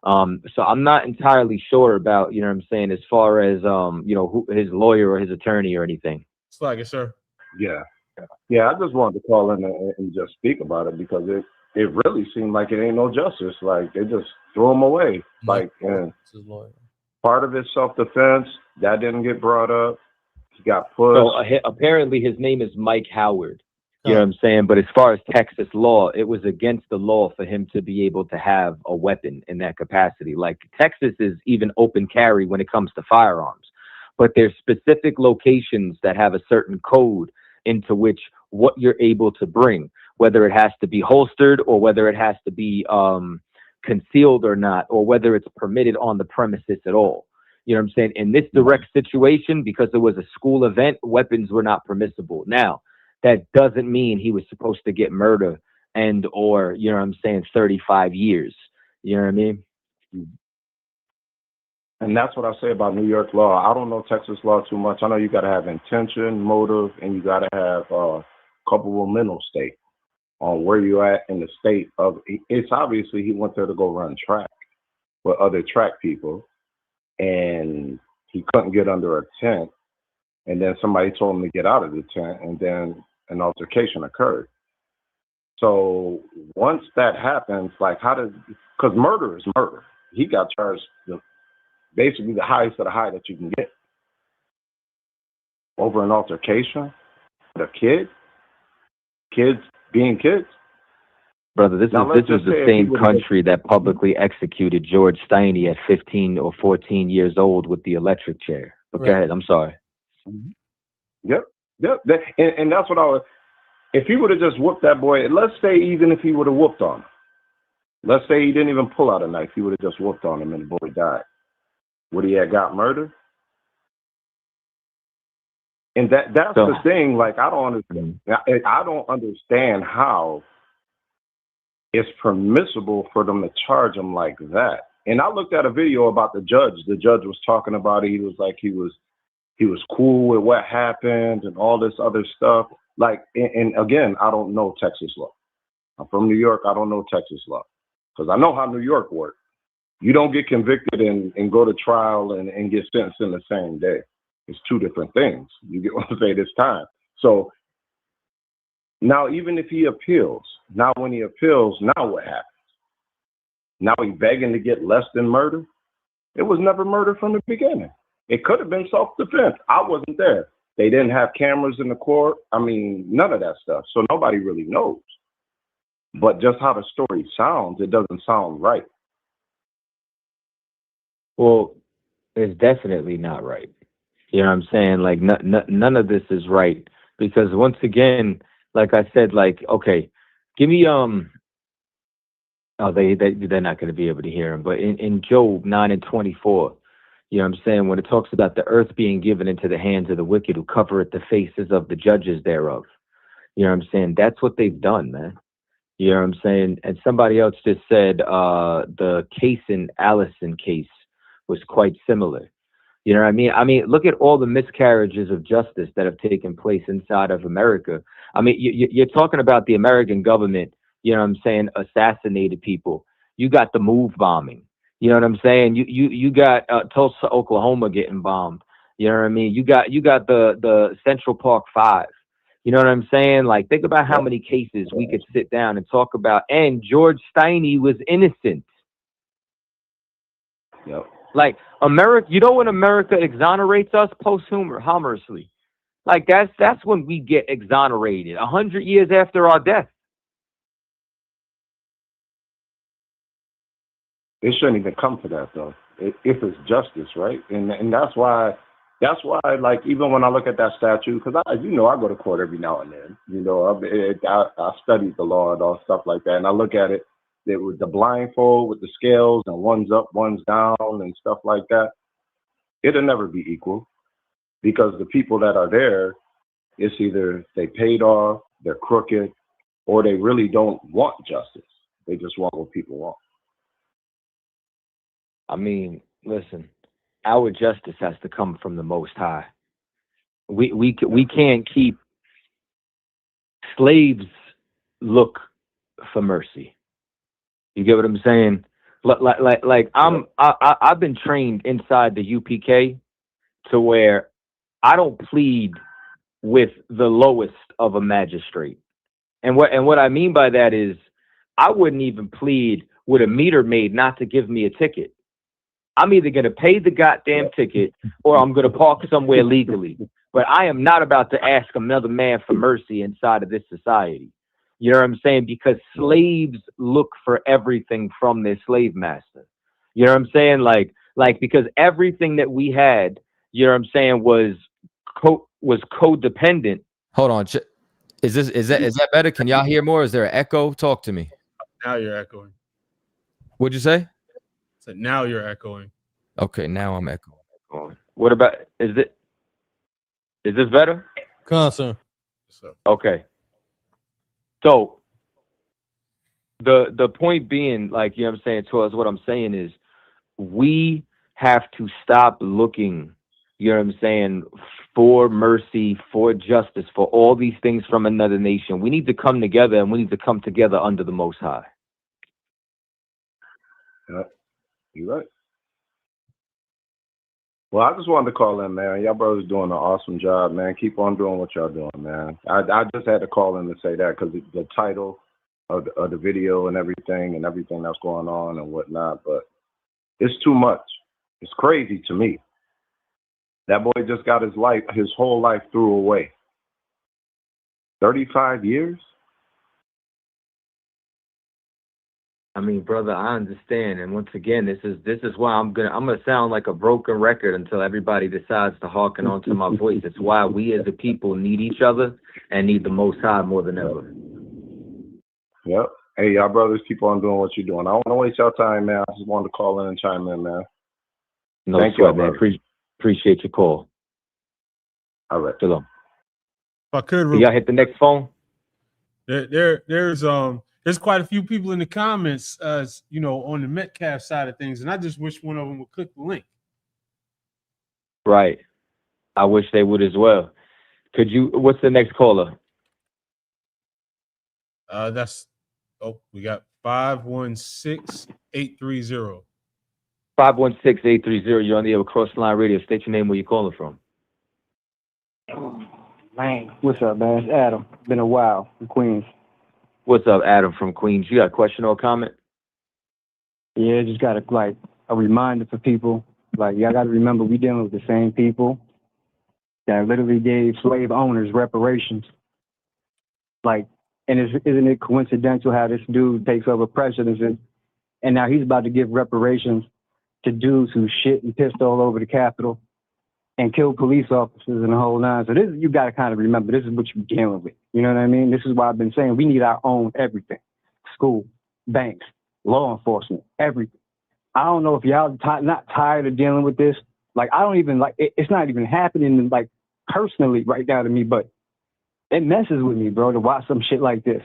So I'm not entirely sure about, you know what I'm saying, as far as you know, who his lawyer or his attorney or anything. It's like it, sir. Yeah. I just wanted to call in and just speak about it, because it really seemed like it ain't no justice. Like, they just threw him away. Like, and part of his self-defense that didn't get brought up. He got pushed. So apparently his name is Mike Howard. You know what I'm saying? But as far as Texas law, it was against the law for him to be able to have a weapon in that capacity. Like, Texas is even open carry when it comes to firearms. But there's specific locations that have a certain code into which what you're able to bring, whether it has to be holstered or whether it has to be concealed or not, or whether it's permitted on the premises at all. You know what I'm saying? In this direct situation, because it was a school event, weapons were not permissible. Now, that doesn't mean he was supposed to get murder and, or, you know what I'm saying, 35 years. You know what I mean? And that's what I say about New York law. I don't know Texas law too much. I know you got to have intention, motive, and you got to have culpable mental state on where you're at in the state of. It's obviously he went there to go run track with other track people, and he couldn't get under a tent. And then somebody told him to get out of the tent, and then an altercation occurred. So once that happens, like, because murder is murder. He got charged basically the highest of the high that you can get over an altercation. The kids being kids. Brother, this is the same country that publicly executed George Steiny at 15 or 14 years old with the electric chair. But go ahead, I'm sorry. Yep. And that's what I was. If he would have just whooped that boy, let's say even if he would have whooped on him, let's say he didn't even pull out a knife, he would have just whooped on him and the boy died. Would he have got murdered? And that's the thing. Like, I don't understand. I don't understand how it's permissible for them to charge him like that. And I looked at a video about the judge. The judge was talking about it. He was like, he was cool with what happened and all this other stuff. Like, and again, I don't know Texas law. I'm from New York. I don't know Texas law, because I know how New York works. You don't get convicted and go to trial and get sentenced in the same day. It's two different things. You get what I'm saying this time. So now, even if he appeals, now when he appeals, now what happens? Now he's begging to get less than murder? It was never murder from the beginning. It could have been self-defense. I wasn't there. They didn't have cameras in the court. I mean, none of that stuff. So nobody really knows. But just how the story sounds, it doesn't sound right. Well, it's definitely not right. You know what I'm saying? Like, none of this is right, because once again, like I said, like, okay, give me oh, they're not going to be able to hear him. But in Job 9:24, you know what I'm saying, when it talks about the earth being given into the hands of the wicked, who covereth the faces of the judges thereof. You know what I'm saying? That's what they've done, man. You know what I'm saying? And somebody else just said the Cason Allison case was quite similar. You know what I mean? I mean, look at all the miscarriages of justice that have taken place inside of America. I mean, you're talking about the American government, you know what I'm saying, assassinated people. You got the MOVE bombing. You know what I'm saying? You got Tulsa, Oklahoma getting bombed. You know what I mean? You got the Central Park 5. You know what I'm saying? Like, think about how many cases we could sit down and talk about. And George Steiny was innocent. Yep. Like, America, you know, when America exonerates us posthumously, like that's when we get exonerated, 100 years after our death. It shouldn't even come to that, though, if it's justice, right? And that's why That's why, like, even when I look at that statue, because I go to court every now and then. I studied the law and all stuff like that, and I look at it with the blindfold, with the scales, and one's up, one's down, and stuff like that. It'll never be equal because the people that are there, it's either they paid off, they're crooked, or they really don't want justice. They just want what people want. I mean, listen, our justice has to come from the Most High. We can't keep slaves look for mercy. You get what I'm saying? I've been trained inside the UPK to where I don't plead with the lowest of a magistrate. And what I mean by that is I wouldn't even plead with a meter maid not to give me a ticket. I'm either going to pay the goddamn ticket or I'm going to park somewhere legally. But I am not about to ask another man for mercy inside of this society. You know what I'm saying? Because slaves look for everything from their slave master. You know what I'm saying? Like because everything that we had, you know what I'm saying, was codependent. Hold on. Is that better? Can y'all hear more? Is there an echo? Talk to me. Now you're echoing. What'd you say? So now you're echoing. Okay, now I'm echoing. What about is this better? Concern. Okay. So the point being, like, you know what I'm saying, to us, what I'm saying is we have to stop looking, you know what I'm saying, for mercy, for justice, for all these things from another nation. We need to come together, and we need to come together under the Most High. Yeah, you're right. Well, I just wanted to call in, man. Y'all brothers doing an awesome job, man. Keep on doing what y'all doing, man. I just had to call in to say that because the title of the video and everything that's going on and whatnot, but it's too much. It's crazy to me. That boy just got his whole life threw away. 35 years? I mean, brother, I understand, and once again, this is why I'm gonna sound like a broken record until everybody decides to hearken onto my voice. It's why we as a people need each other and need the Most High more than ever. Yep. Hey, y'all brothers, keep on doing what you're doing. I don't want to waste y'all time, man. I just wanted to call in and chime in, man. No Thank sweat, you, man. Appreciate your call. All right. Shalom. If I could, Y'all hit the next phone. There's quite a few people in the comments, you know, on the Metcalf side of things, and I just wish one of them would click the link. Right. I wish they would as well. What's the next caller? We got 516-830. 516-830. You're on the Across the Line Radio. State your name, where you calling from. Man, what's up, man? It's Adam. Been a while from Queens. What's up, Adam from Queens? You got a question or a comment? Yeah, just got a reminder for people. Like, y'all got to remember, we dealing with the same people that literally gave slave owners reparations. Like, and isn't it coincidental how this dude takes over presidency, and now he's about to give reparations to dudes who shit and pissed all over the Capitol and killed police officers and the whole nine. So this, you got to kind of remember, this is what you're dealing with. You know what I mean? This is why I've been saying we need our own everything. School, banks, law enforcement, everything. I don't know if y'all not tired of dealing with this. Like, I don't even, like, it's not even happening, like, personally right now to me, but it messes with me, bro, to watch some shit like this.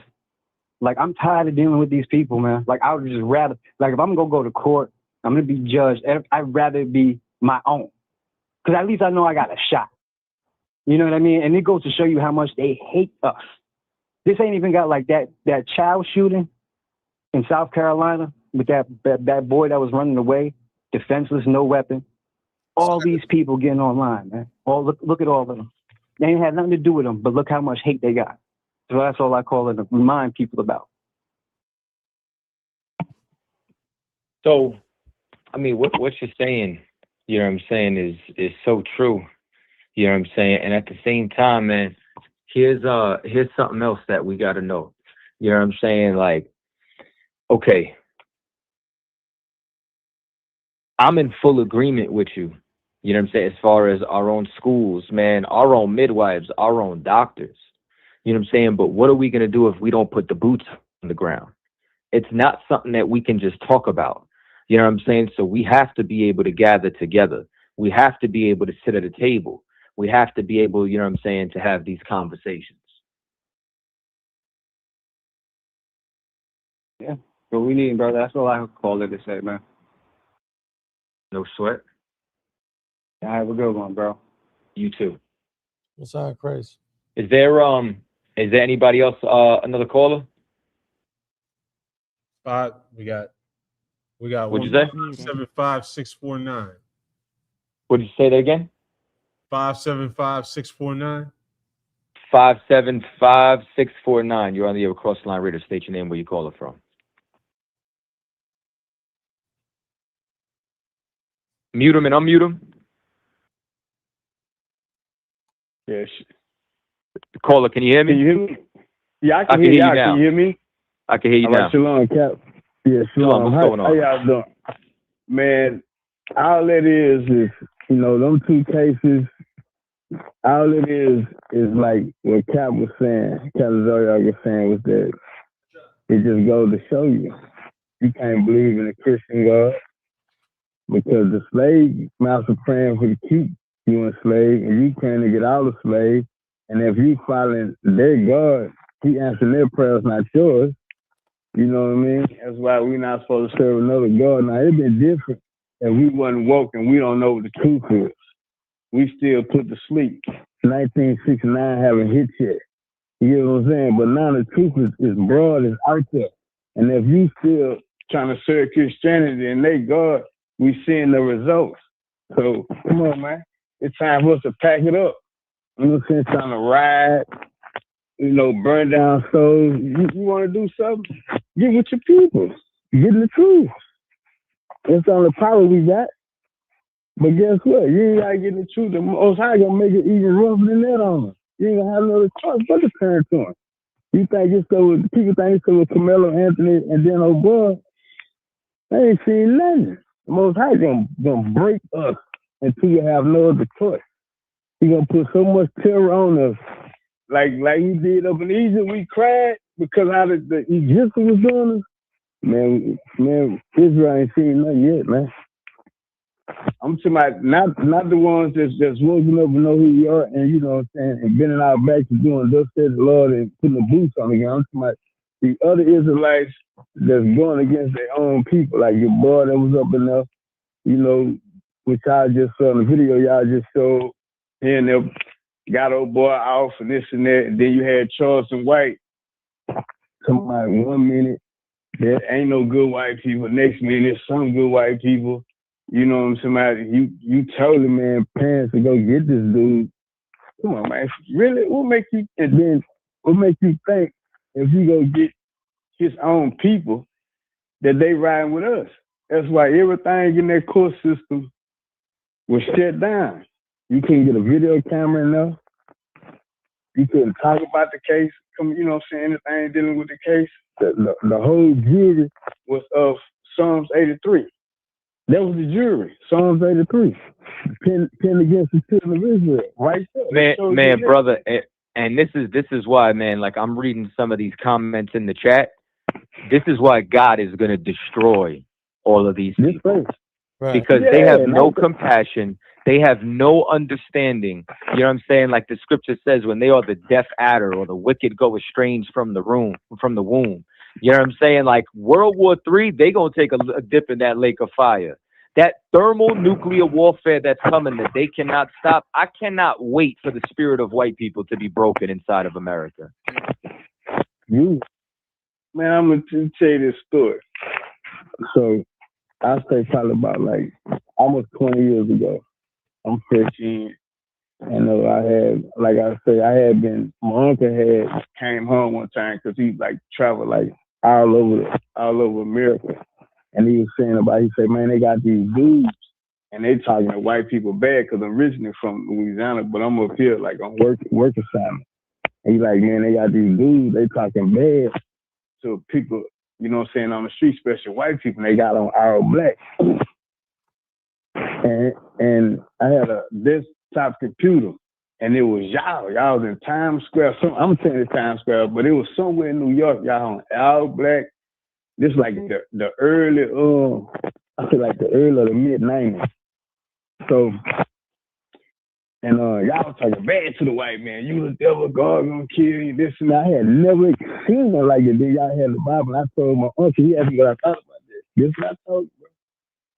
Like, I'm tired of dealing with these people, man. Like, I would just rather, like, if I'm going to go to court, I'm going to be judged, I'd rather it be my own. Because at least I know I got a shot. You know what I mean? And it goes to show you how much they hate us. This ain't even got like that Chow shooting in South Carolina with that boy that was running away, defenseless, no weapon. All these people getting online, man. Look at all of them. They ain't had nothing to do with them, but look how much hate they got. So that's all I call it, to remind people about. So, I mean, what you're saying, you know what I'm saying, is so true. You know what I'm saying? And at the same time, man, here's something else that we got to know. You know what I'm saying? Like, okay, I'm in full agreement with you. You know what I'm saying? As far as our own schools, man, our own midwives, our own doctors. You know what I'm saying? But what are we going to do if we don't put the boots on the ground? It's not something that we can just talk about. You know what I'm saying? So we have to be able to gather together. We have to be able to sit at a table. We have to be able, you know what I'm saying, to have these conversations. Yeah, what we need, brother. That's all I call it to say, man. No sweat. Have a good one, bro. You too. What's on, Chris? Is there anybody else? Another caller? We got What'd you say? 75649. What did you say that again? 575-649. 575-649. You're on the Across the Line Radio. State your name, where you call it from. Mute him and unmute him. Yes. Caller, can you hear me? Can you hear me? Yeah, I can hear you now. Can you hear me? I can hear you now. Shalom, Cap. Yeah, Shalom. What's going on? How y'all doing? Man, all it is, you know, them two cases, all it is like what Cap was saying, Cap Zoyak was saying, was that it just goes to show you can't believe in a Christian God, because the slave master praying for to keep you enslaved, and you praying to get out of slave, and if you following their God, he answering their prayers, not yours. You know what I mean? That's why we're not supposed to serve another God. Now, it'd been different if we wasn't woke and we don't know what the truth is. We still put to sleep. 1969 haven't hit yet. You know what I'm saying? But now the truth is broad, is out there. And if you still trying to serve Christianity and they God, we seeing the results. So, come on, man. It's time for us to pack it up. You know what I'm saying? It's time to ride, you know, burn down souls. You want to do something? Get with your people. Get in the truth. It's the only power we got. But guess what? You ain't got to get in the truth. The Most High going to make it even rougher than that on them. You ain't going to have another choice but to turn to him. You think it's so, people think it's so with Karmelo, Anthony, and then oh boy, they ain't seen nothing. The Most High going to break us until you have no other choice. He going to put so much terror on us. Like he did up in Egypt, we cried because how the Egyptians was doing us. Man, Israel ain't seen nothing yet, man. I'm talking about not the ones that's woken up and know who you are, and you know what I'm saying, and bending our backs and doing thus said the Lord and putting the boots on again. I'm talking about the other Israelites that's going against their own people, like your boy that was up in there, you know, which I just saw in the video y'all just showed, and they got old boy off and this and that, and then you had Charleston White. Somebody 1 minute, there ain't no good white people. Next minute, some good white people. You know what I'm saying? You told the man, parents to go get this dude. Come on, man. Really? What make you, and then what make you think if you go get his own people that they riding with us? That's why everything in that court system was shut down. You couldn't get a video camera in there. You couldn't talk about the case. You know what I'm saying? Anything dealing with the case. The whole jury was of Psalms 83. That was the jury. Psalms 83. Pinned against the children of Israel. Right there. Man, brother, and this is why, man, like I'm reading some of these comments in the chat. This is why God is going to destroy all of these people. Right. Because they have no compassion. They have no understanding. You know what I'm saying? Like the scripture says, when they are the deaf adder or the wicked go estranged from the womb. You know what I'm saying? Like World War III, they gonna take a dip in that lake of fire. That thermonuclear warfare that's coming that they cannot stop. I cannot wait for the spirit of white people to be broken inside of America. Man, I'm gonna tell you this story. So I say probably about like almost 20 years ago. I'm 15. And I had, like I say, my uncle had came home one time because he like traveled like all over America. And he was saying he said, man, they got these dudes and they talking to white people bad because I'm originally from Louisiana, but I'm up here like on work assignment. And he's like, man, they got these dudes, they talking bad to people, you know what I'm saying, on the street, especially white people, and they got on all black. and I had a desktop computer, and it was y'all was in Times Square. I'm saying it's Times Square, but it was somewhere in New York. Y'all on Al Black. This like the early I feel like the early or the mid '90s. So. And y'all was talking bad to the white man. You the devil, God gonna kill you, this and that. I had never seen it like it. Then y'all had the Bible. And I told my uncle, he asked me what I thought about this. This is what I told you, bro.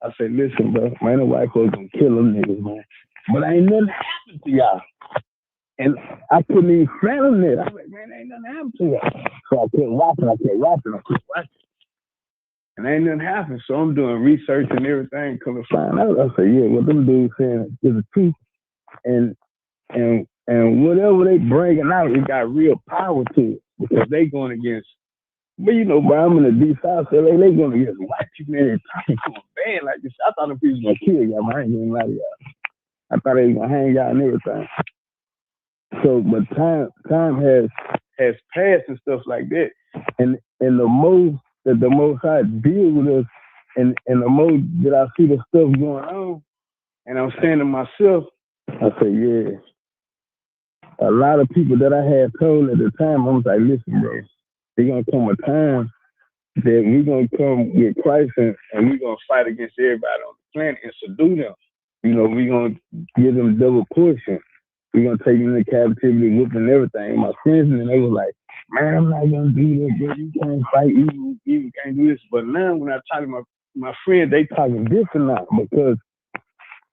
I said, listen, bro, man, the white folks gonna kill them niggas, man. But ain't nothing happened to y'all. And I couldn't even fathom it. I was like, man, ain't nothing happened to y'all. So I kept watching. And ain't nothing happened. So I'm doing research and everything, come to find out. I said, yeah, what them dudes saying is the truth. And whatever they bringing out, it got real power to it because they going against. But you know, bro, I'm in the deep south, so they going against white people and they talking to a band like this. I thought them people was gonna kill y'all, man. I ain't gonna lie to y'all. I thought they was gonna hang y'all and everything. So, but time has passed and stuff like that, and the more that the Most High deal with us, and the more that I see the stuff going on, and I'm saying to myself. I said, yeah. A lot of people that I had told at the time, I was like, listen, bro, there's going to come a time that we're going to come with Christ and we're going to fight against everybody on the planet and subdue them. You know, we're going to give them double portion. We're going to take them into captivity, whooping everything. And my friends, and they was like, man, I'm not going to do that, bro. You can't fight, you can't do this. But now when I talk to my friends, they talking different now because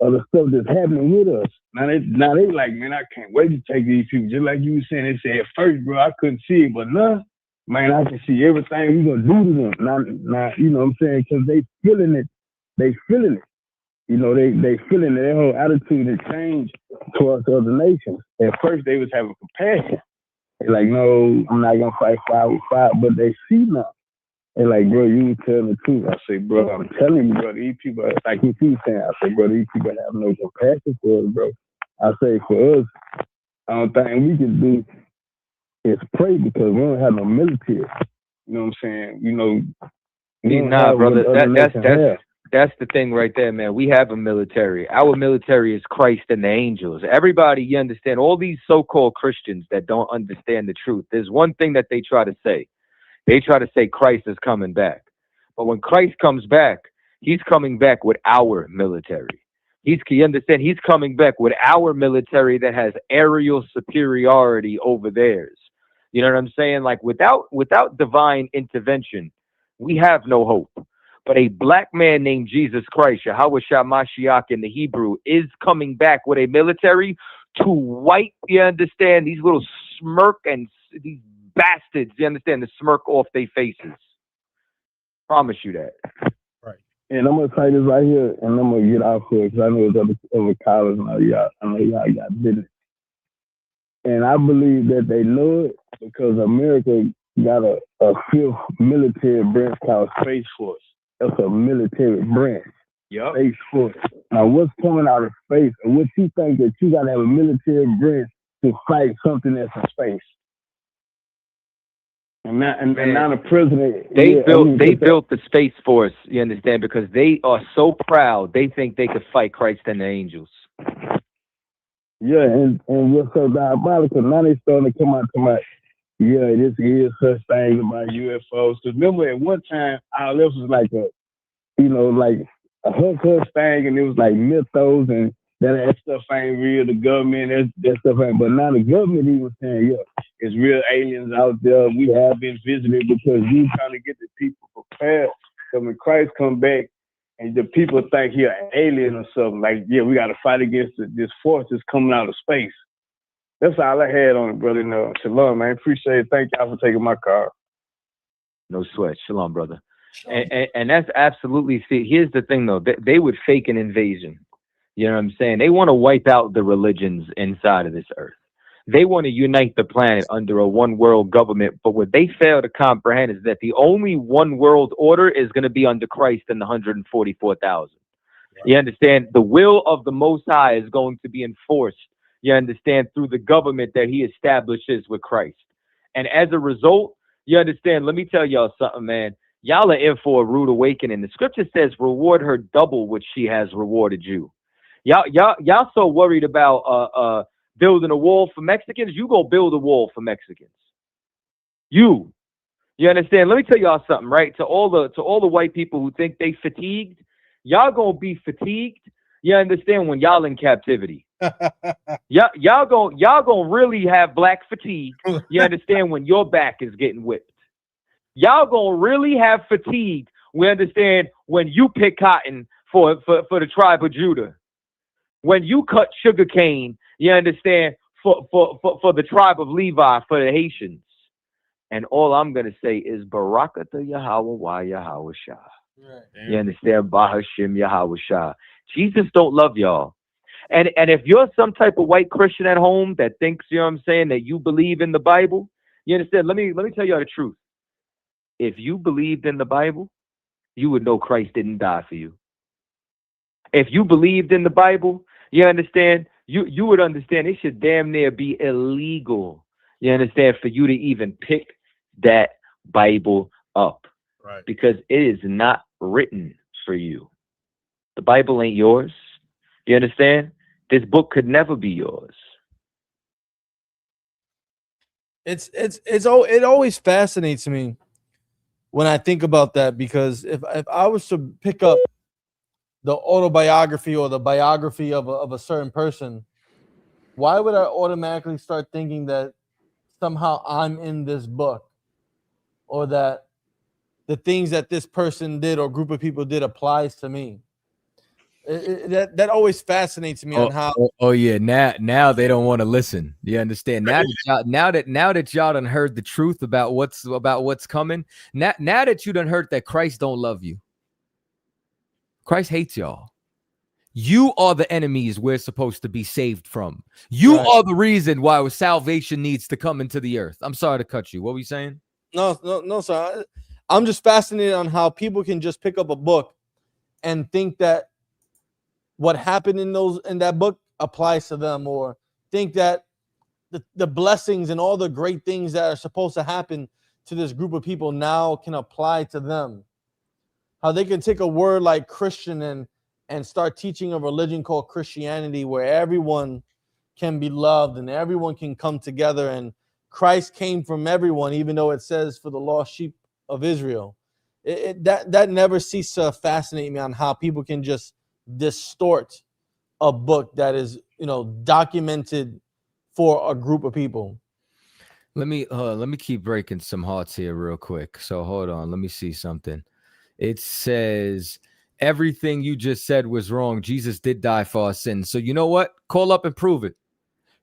of the stuff that's happening with us. Now they like, man, I can't wait to take these people. Just like you were saying, they said at first, bro, I couldn't see it, but now, man, I can see everything we're gonna do to them. Now, you know what I'm saying? Because they feeling it. They feeling it. You know, they feeling it. Their whole attitude has changed towards other nations. At first, they was having compassion. They're like, no, I'm not gonna fight 5 with 5, but they see now. They're like, bro, you were telling the truth. I say, bro, I'm telling you, bro, these people, like what you saying, I say, bro, these people have no compassion for us, bro. I say, for us, the only thing we can do is pray because we don't have no military. You know what I'm saying? You know, nah, brother, that's the thing right there, man. We have a military. Our military is Christ and the angels. Everybody, you understand, all these so-called Christians that don't understand the truth, there's one thing that they try to say. They try to say Christ is coming back. But when Christ comes back, he's coming back with our military. You understand? He's coming back with our military that has aerial superiority over theirs. You know what I'm saying? Like without divine intervention, we have no hope. But a black man named Jesus Christ, Yahweh Shah Mashiach in the Hebrew, is coming back with a military to wipe, you understand, these little smirk and these bastards, you understand, the smirk off their faces. Promise you that. Right. And I'm gonna tell you this right here, and I'm gonna get out here because I know it's other callers and I know y'all got business. And I believe that they know it because America got a fifth military branch called Space Force. That's a military branch. Yep. Space Force. Now, what's coming out of space, and what you think that you gotta have a military branch to fight something that's in space? And now the president they built the Space Force, you understand, because they are so proud they think they could fight Christ and the angels. Yeah, and what's so diabolical, now they starting to come out to my this is such things about UFOs. Because remember at one time all this was like a hush thing, and it was like mythos and that stuff ain't real. The government, that stuff ain't. But now the government even saying, it's real aliens out there. We have been visited because you trying to get the people prepared. So when Christ come back and the people think he's an alien or something, like, we got to fight against this force that's coming out of space. That's all I had on it, brother. No, shalom, man. Appreciate it. Thank y'all for taking my call. No sweat. Shalom, brother. And that's absolutely, see, here's the thing, though. They would fake an invasion. You know what I'm saying? They want to wipe out the religions inside of this earth. They want to unite the planet under a one world government. But what they fail to comprehend is that the only one world order is going to be under Christ and the 144,000. You understand? The will of the Most High is going to be enforced, you understand, through the government that he establishes with Christ. And as a result, you understand, let me tell y'all something, man. Y'all are in for a rude awakening. The scripture says, reward her double what she has rewarded you. Y'all so worried about building a wall for Mexicans. You go build a wall for Mexicans. You understand? Let me tell y'all something, right? To all the white people who think they fatigued, y'all gonna be fatigued. You understand, when y'all in captivity. Y'all gonna really have black fatigue. You understand, when your back is getting whipped. Y'all gonna really have fatigue. We understand, when you pick cotton for the tribe of Judah. When you cut sugar cane, you understand, for the tribe of Levi, for the Haitians. And all I'm going to say is Barakatah Yahweh Wa Yahweh Shah. Right. You understand? Bahashim Yahweh Shah. Jesus don't love y'all. And if you're some type of white Christian at home that thinks, you know what I'm saying, that you believe in the Bible, you understand? Let me tell y'all the truth. If you believed in the Bible, you would know Christ didn't die for you. If you believed in the Bible, you understand? You would understand it should damn near be illegal, you understand, for you to even pick that Bible up. Right. Because it is not written for you. The Bible ain't yours. You understand? This book could never be yours. It always fascinates me when I think about that, because if I was to pick up the autobiography or the biography of a certain person, why would I automatically start thinking that somehow I'm in this book, or that the things that this person did or group of people did applies to me? That always fascinates me on how. Yeah, now they don't want to listen. You understand? Now that y'all done heard the truth about what's coming. Now that you done heard that Christ don't love you. Christ hates y'all. You are the enemies we're supposed to be saved from. You are the reason why salvation needs to come into the earth. I'm sorry to cut you. What were you saying? No, sir. I'm just fascinated on how people can just pick up a book and think that what happened in that book applies to them, or think that the blessings and all the great things that are supposed to happen to this group of people now can apply to them. How they can take a word like Christian and start teaching a religion called Christianity, where everyone can be loved and everyone can come together, and Christ came from everyone, even though it says for the lost sheep of Israel. That never ceases to fascinate me on how people can just distort a book that is, documented for a group of people. Let me keep breaking some hearts here real quick. So hold on, let me see something. It says everything you just said was wrong. Jesus did die for our sins. So you know what? Call up and prove it.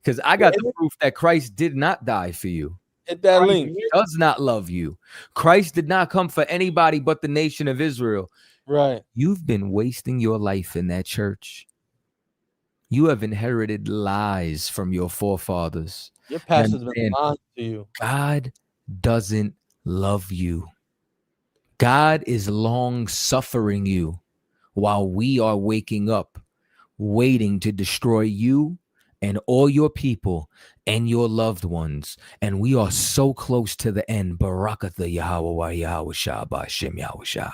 Because I got the proof that Christ did not die for you. Hit that Christ link. Does not love you. Christ did not come for anybody but the nation of Israel. Right. You've been wasting your life in that church. You have inherited lies from your forefathers. Your pastor's been lying to you. God doesn't love you. God is long suffering you while we are waking up, waiting to destroy you and all your people and your loved ones. And we are so close to the end. Barakatah Yahweh Wa Yahweh Shah Ba'Shem Yahweh Shah.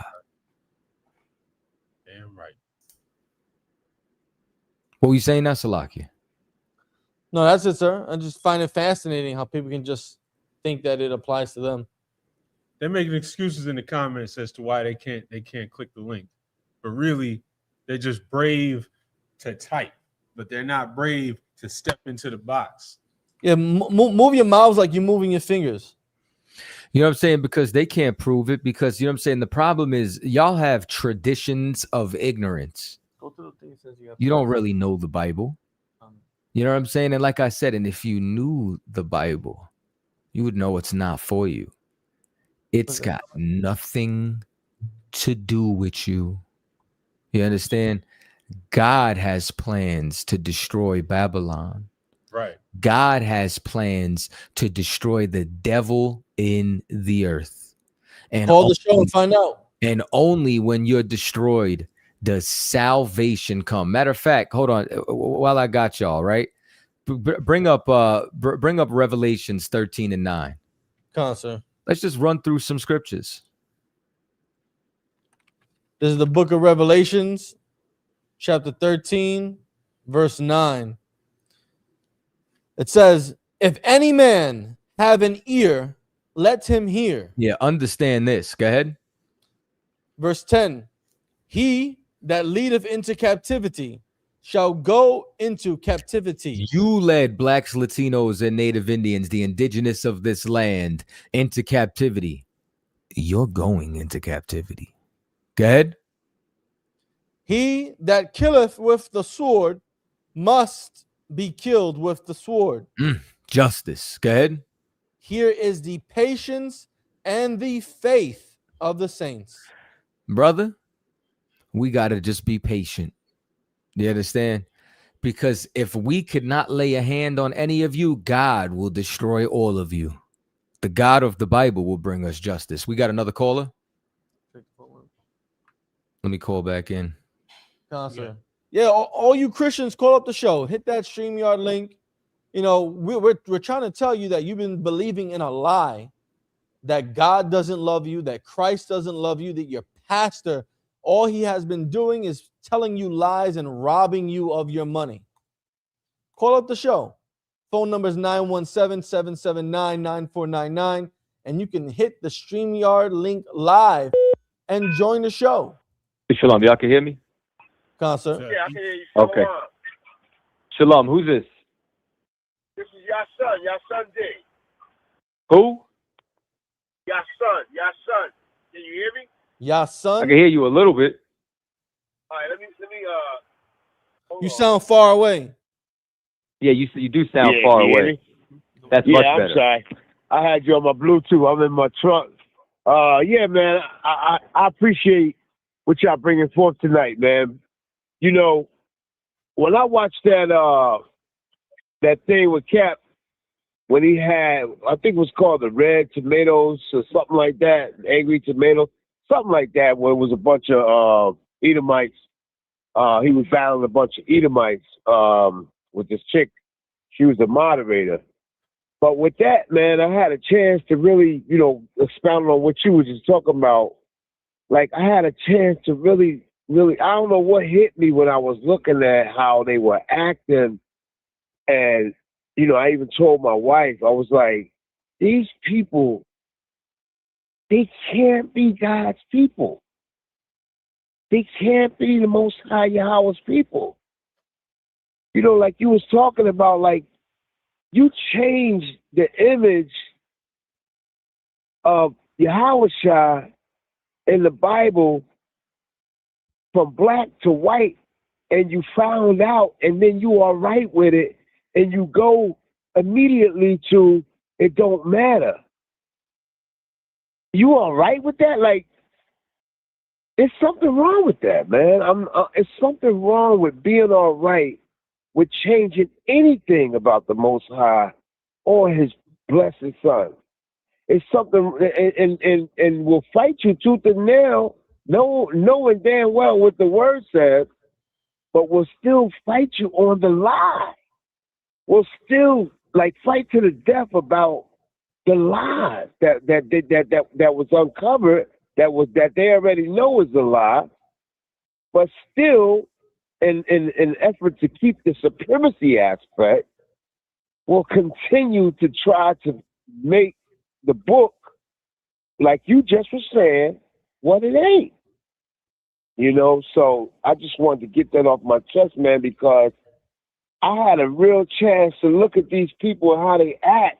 Damn right. What were you saying now, Salakia? No, that's it, sir. I just find it fascinating how people can just think that it applies to them. They're making excuses in the comments as to why they can't click the link, but really they're just brave to type, but they're not brave to step into the box. Yeah, move your mouths like you're moving your fingers. You know what I'm saying? Because they can't prove it. Because you know what I'm saying. The problem is y'all have traditions of ignorance. Go to the thing that says You don't really know the Bible. You know what I'm saying? And like I said, and if you knew the Bible, you would know it's not for you. It's got nothing to do with you. You understand? God has plans to destroy Babylon. Right. God has plans to destroy the devil in the earth. And call the show and find out. And only when you're destroyed does salvation come. Matter of fact, hold on, while I got y'all, right? Bring up Revelations 13 and 9. Come on, sir. Let's just run through some scriptures. This is the book of Revelations, chapter 13, verse 9. It says, if any man have an ear, let him hear. Yeah, understand this. Go ahead. Verse 10. He that leadeth into captivity shall go into captivity. You led blacks, Latinos, and Native Indians, the indigenous of this land, into captivity. You're going into captivity. Go ahead. He that killeth with the sword must be killed with the sword. Justice. Go ahead. Here is the patience and the faith of the saints. Brother, we got to just be patient. You understand? Because if we could not lay a hand on any of you, God will destroy all of you. The God of the Bible will bring us justice. We got another caller. Let me call back in. Yeah, all you Christians, call up the show. Hit that StreamYard link. You know, we're trying to tell you that you've been believing in a lie, that God doesn't love you, that Christ doesn't love you, that your pastor, all he has been doing is telling you lies and robbing you of your money. Call up the show. Phone number is 917-779-9499, and you can hit the StreamYard link live and join the show. Shalom, y'all can hear me? Concert. Yeah, I can hear you. Okay. Shalom, who's this? This is your son D. Who? Your son. Can you hear me? Yeah, son. I can hear you a little bit. All right, let me You sound far away. Yeah, you do sound Yeah, far can you hear away. me? That's Yeah, much I'm better. sorry. I had you on my Bluetooth. I'm in my truck. Yeah, man, I appreciate what y'all bringing forth tonight, man. You know, when I watched that thing with Cap, when he had, I think it was called the Red Tomatoes or something like that, Angry Tomatoes, something like that, where it was a bunch of Edomites. He was battling a bunch of Edomites with this chick. She was the moderator. But with that, man, I had a chance to really, expound on what you were just talking about. Like, I had a chance to really, I don't know what hit me when I was looking at how they were acting. And, I even told my wife, I was like, these people, they can't be God's people. They can't be the Most High Yahweh's people. Like you was talking about, like, you change the image of Yahushua in the Bible from black to white, and you found out, and then you are right with it, and you go immediately to it don't matter. You all right with that? Like, there's something wrong with that, man. It's something wrong with being all right with changing anything about the Most High or His blessed Son. It's something, and we'll fight you tooth and nail, knowing damn well what the word says, but we'll still fight you on the lie. We'll still fight to the death about the lies that was uncovered, that they already know is a lie, but still, in an effort to keep the supremacy aspect, will continue to try to make the book, like you just were saying, what it ain't. So I just wanted to get that off my chest, man, because I had a real chance to look at these people and how they act.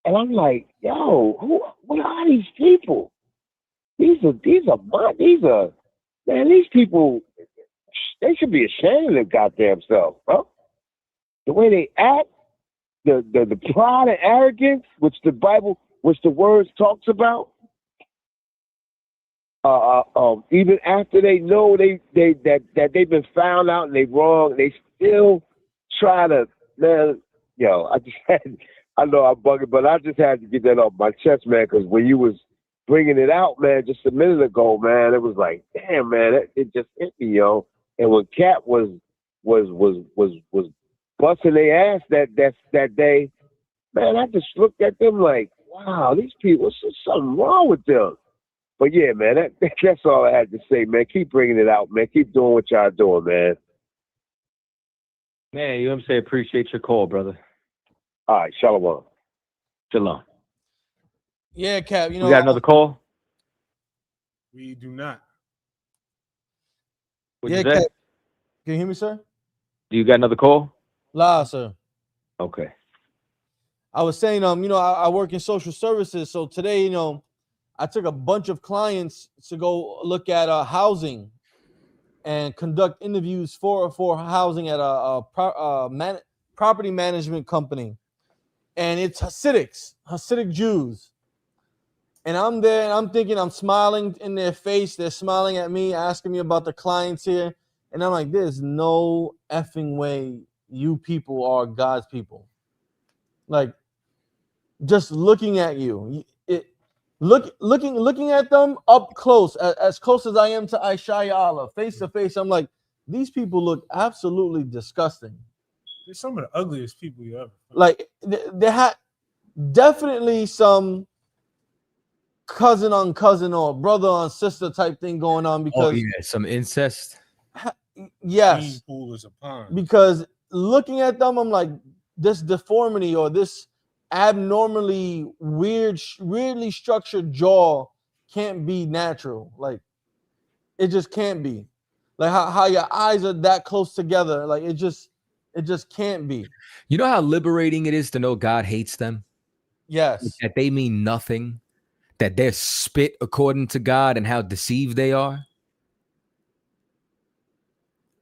And I'm like, yo, what are these people? These are, man, these people, they should be ashamed of their goddamn self, huh? The way they act, the pride and arrogance, which the words talks about, even after they know that they've been found out and they wrong, they still try to, man. I know I'm bugging, but I just had to get that off my chest, man. Because when you was bringing it out, man, just a minute ago, man, it was like, damn, man, it just hit me, yo. And when Cat was busting their ass that day, man, I just looked at them like, wow, these people, there's something wrong with them. But yeah, man, that's all I had to say, man. Keep bringing it out, man. Keep doing what y'all doing, man. Man, you know what I'm saying? Appreciate your call, brother. All right, shalom. Shalom. Yeah, Cap. You know, We got another call? We do not. What'd yeah, you say? Cap. Can you hear me, sir? Do you got another call? La, sir. Okay. I was saying, you know, I work in social services, so today, you know, I took a bunch of clients to go look at housing and conduct interviews for housing at a property management company, and it's Hasidic Jews, and I'm there and I'm thinking I'm smiling in their face. They're smiling at me, asking me about the clients here, and I'm like, there's no effing way you people are God's people. Like, just looking at you, looking at them up close, as close as I am to Aishaya Allah, face to face. I'm like, these people look absolutely disgusting. They're some of the ugliest people you ever. Like they had definitely some cousin on cousin or brother on sister type thing going on, because some incest. yes, Pool is a pond. because looking at them, I'm like, this deformity or this abnormally weirdly structured jaw can't be natural. Like, it just can't be. Like how your eyes are that close together. Like it just can't be. You know how liberating it is to know God hates them? Yes. That they mean nothing, that they're spit according to God, and how deceived they are.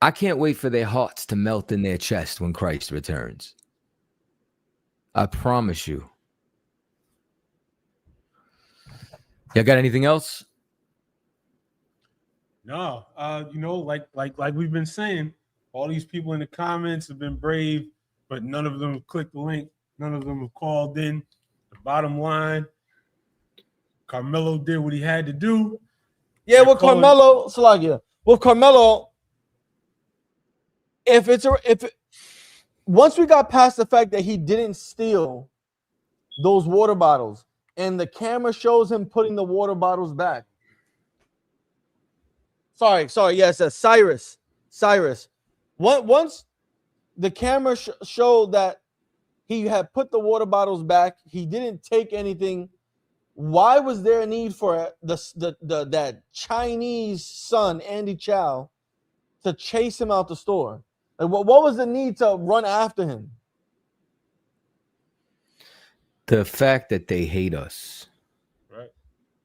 I can't wait for their hearts to melt in their chest when Christ returns. I promise you. Y'all got anything else? No, you know, like we've been saying, all these people in the comments have been brave, but none of them have clicked the link. None of them have called in. The bottom line, Karmelo did what he had to do. Yeah, with Karmelo, Salagia. With Karmelo, once we got past the fact that he didn't steal those water bottles, and the camera shows him putting the water bottles back. Sorry, yes, Cyrus. Once the camera showed that he had put the water bottles back, he didn't take anything. Why was there a need for that Chinese son, Andy Chow, to chase him out the store? Like, what was the need to run after him? The fact that they hate us. Right.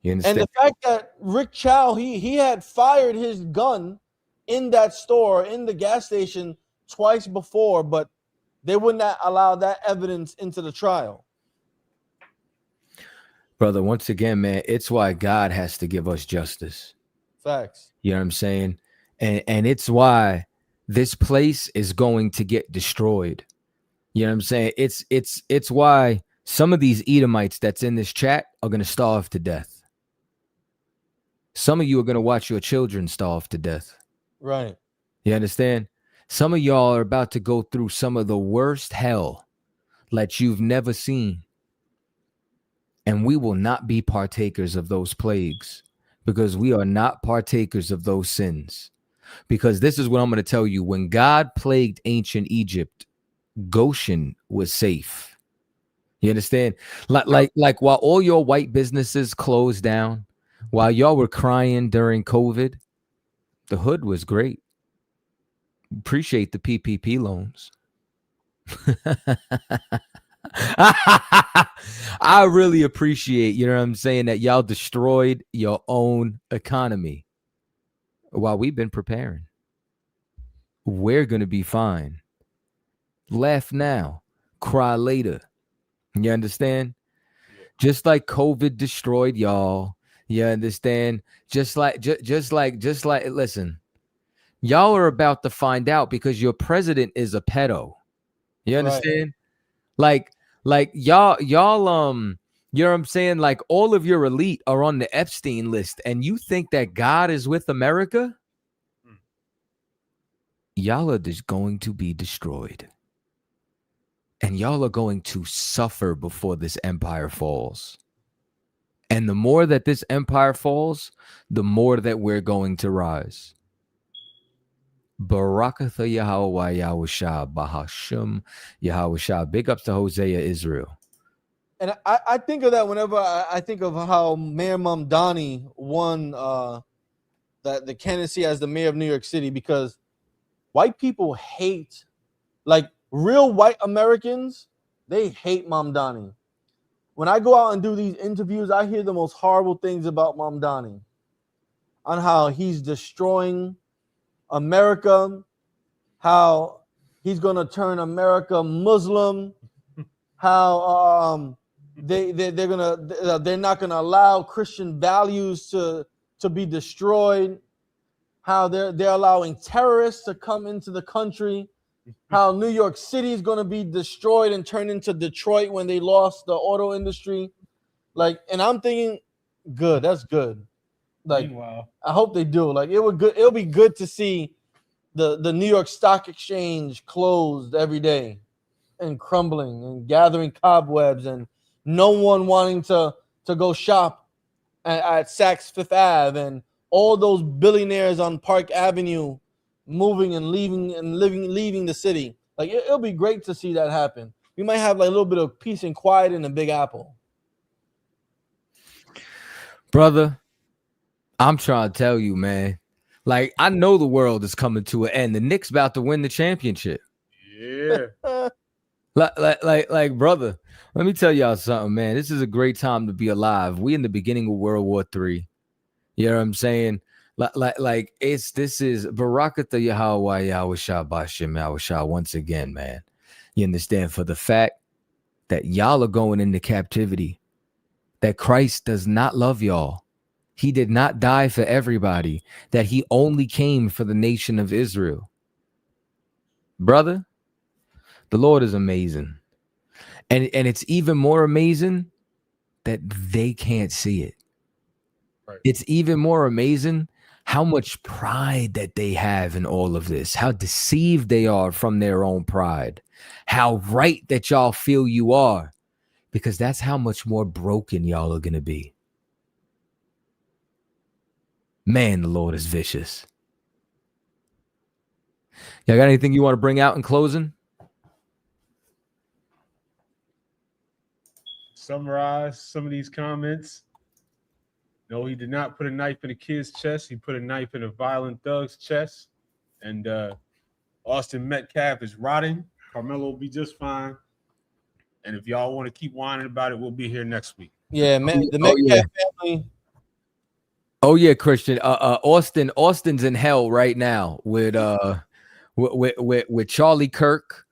You understand? And the fact that Rick Chow, he had fired his gun in that store, in the gas station, twice before, but they would not allow that evidence into the trial. Brother, once again, man, it's why God has to give us justice. Facts. You know what I'm saying? And it's why this place is going to get destroyed. You know what I'm saying? It's why some of these Edomites that's in this chat are going to starve to death. Some of you are going to watch your children starve to death. Right. You understand? Some of y'all are about to go through some of the worst hell that you've never seen. And we will not be partakers of those plagues, because we are not partakers of those sins. Because this is what I'm going to tell you. When God plagued ancient Egypt, Goshen was safe. You understand? Like while all your white businesses closed down, while y'all were crying during COVID, the hood was great. Appreciate the PPP loans. I really appreciate, you know what I'm saying, that y'all destroyed your own economy while we've been preparing. We're going to be fine. Laugh now, cry later. You understand? Just like COVID destroyed y'all. You understand? Just like, listen, y'all are about to find out because your president is a pedo. You understand? Right. Like y'all, you know what I'm saying? Like, all of your elite are on the Epstein list, and you think that God is with America? Y'all are just going to be destroyed. And y'all are going to suffer before this empire falls. And the more that this empire falls, the more that we're going to rise. Barakatha Yahweh Yahusha Bahashim Yahusha. Big ups to Hosea Israel. And I think of that whenever I think of how Mayor Mamdani won the candidacy as the mayor of New York City, because white people hate, like real white Americans, they hate Mamdani. When I go out and do these interviews, I hear the most horrible things about Mamdani, on how he's destroying America, how he's going to turn America Muslim, how they're not gonna allow Christian values to be destroyed, how they're allowing terrorists to come into the country, how New York City is gonna be destroyed and turned into Detroit when they lost the auto industry. Like, and I'm thinking, good, that's good. Like, Meanwhile, I hope they do. Like, it'll be good to see the New York Stock Exchange closed every day and crumbling and gathering cobwebs, and no one wanting to go shop at Saks Fifth Ave, and all those billionaires on Park Avenue moving and leaving the city. Like, it'll be great to see that happen. We might have like a little bit of peace and quiet in the Big Apple. Brother, I'm trying to tell you, man. Like, I know the world is coming to an end. The Knicks about to win the championship. Yeah. Like, brother, let me tell y'all something, man. This is a great time to be alive. We in the beginning of World War III. You know what I'm saying? This is Barakatha Yahweh Yahusha Bashim Yahusha once again, man. You understand? For the fact that y'all are going into captivity, that Christ does not love y'all. He did not die for everybody, that he only came for the nation of Israel. Brother, the Lord is amazing. And it's even more amazing that they can't see it. Right. It's even more amazing how much pride that they have in all of this, how deceived they are from their own pride, how right that y'all feel you are, because that's how much more broken y'all are going to be. Man, the Lord is vicious. Y'all got anything you want to bring out in closing? Summarize some of these comments. No, he did not put a knife in a kid's chest. He put a knife in a violent thug's chest. And Austin Metcalf is rotting. Karmelo will be just fine. And if y'all want to keep whining about it, we'll be here next week. Yeah, man. The Metcalf family. Oh yeah, Christian. Austin's in hell right now with Charlie Kirk,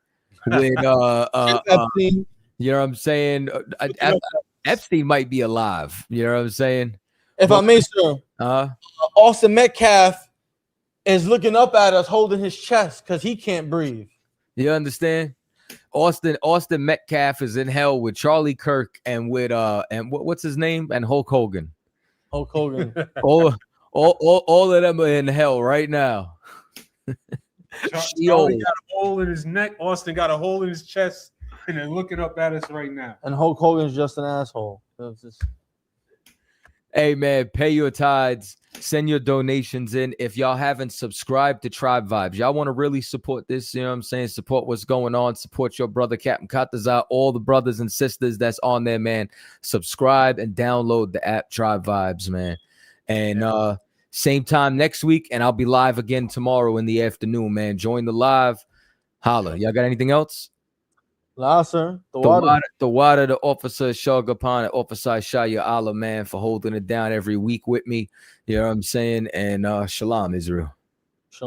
with Epstein. You know what I'm saying? Epstein might be alive. You know what I'm saying? If I may, sir, Austin Metcalf is looking up at us, holding his chest because he can't breathe. You understand? Austin Metcalf is in hell with Charlie Kirk and with and what's his name? And Hulk Hogan. Hulk Hogan. all of them are in hell right now. Charlie got a hole in his neck. Austin got a hole in his chest, and they're looking up at us right now. And Hulk Hogan's just an asshole. Hey man, pay your tithes, send your donations in. If y'all haven't subscribed to Tribe Vibes, y'all want to really support this, you know what I'm saying? Support what's going on, support your brother Captain Kataza, all the brothers and sisters that's on there, man. Subscribe and download the app Tribe Vibes, man. And same time next week, and I'll be live again tomorrow in the afternoon, man. Join the live. Holla. Y'all got anything else? Nah, sir. The water, the officer Shagapan, Officer Shaya Allah, man, for holding it down every week with me. You know what I'm saying? And Shalom, Israel.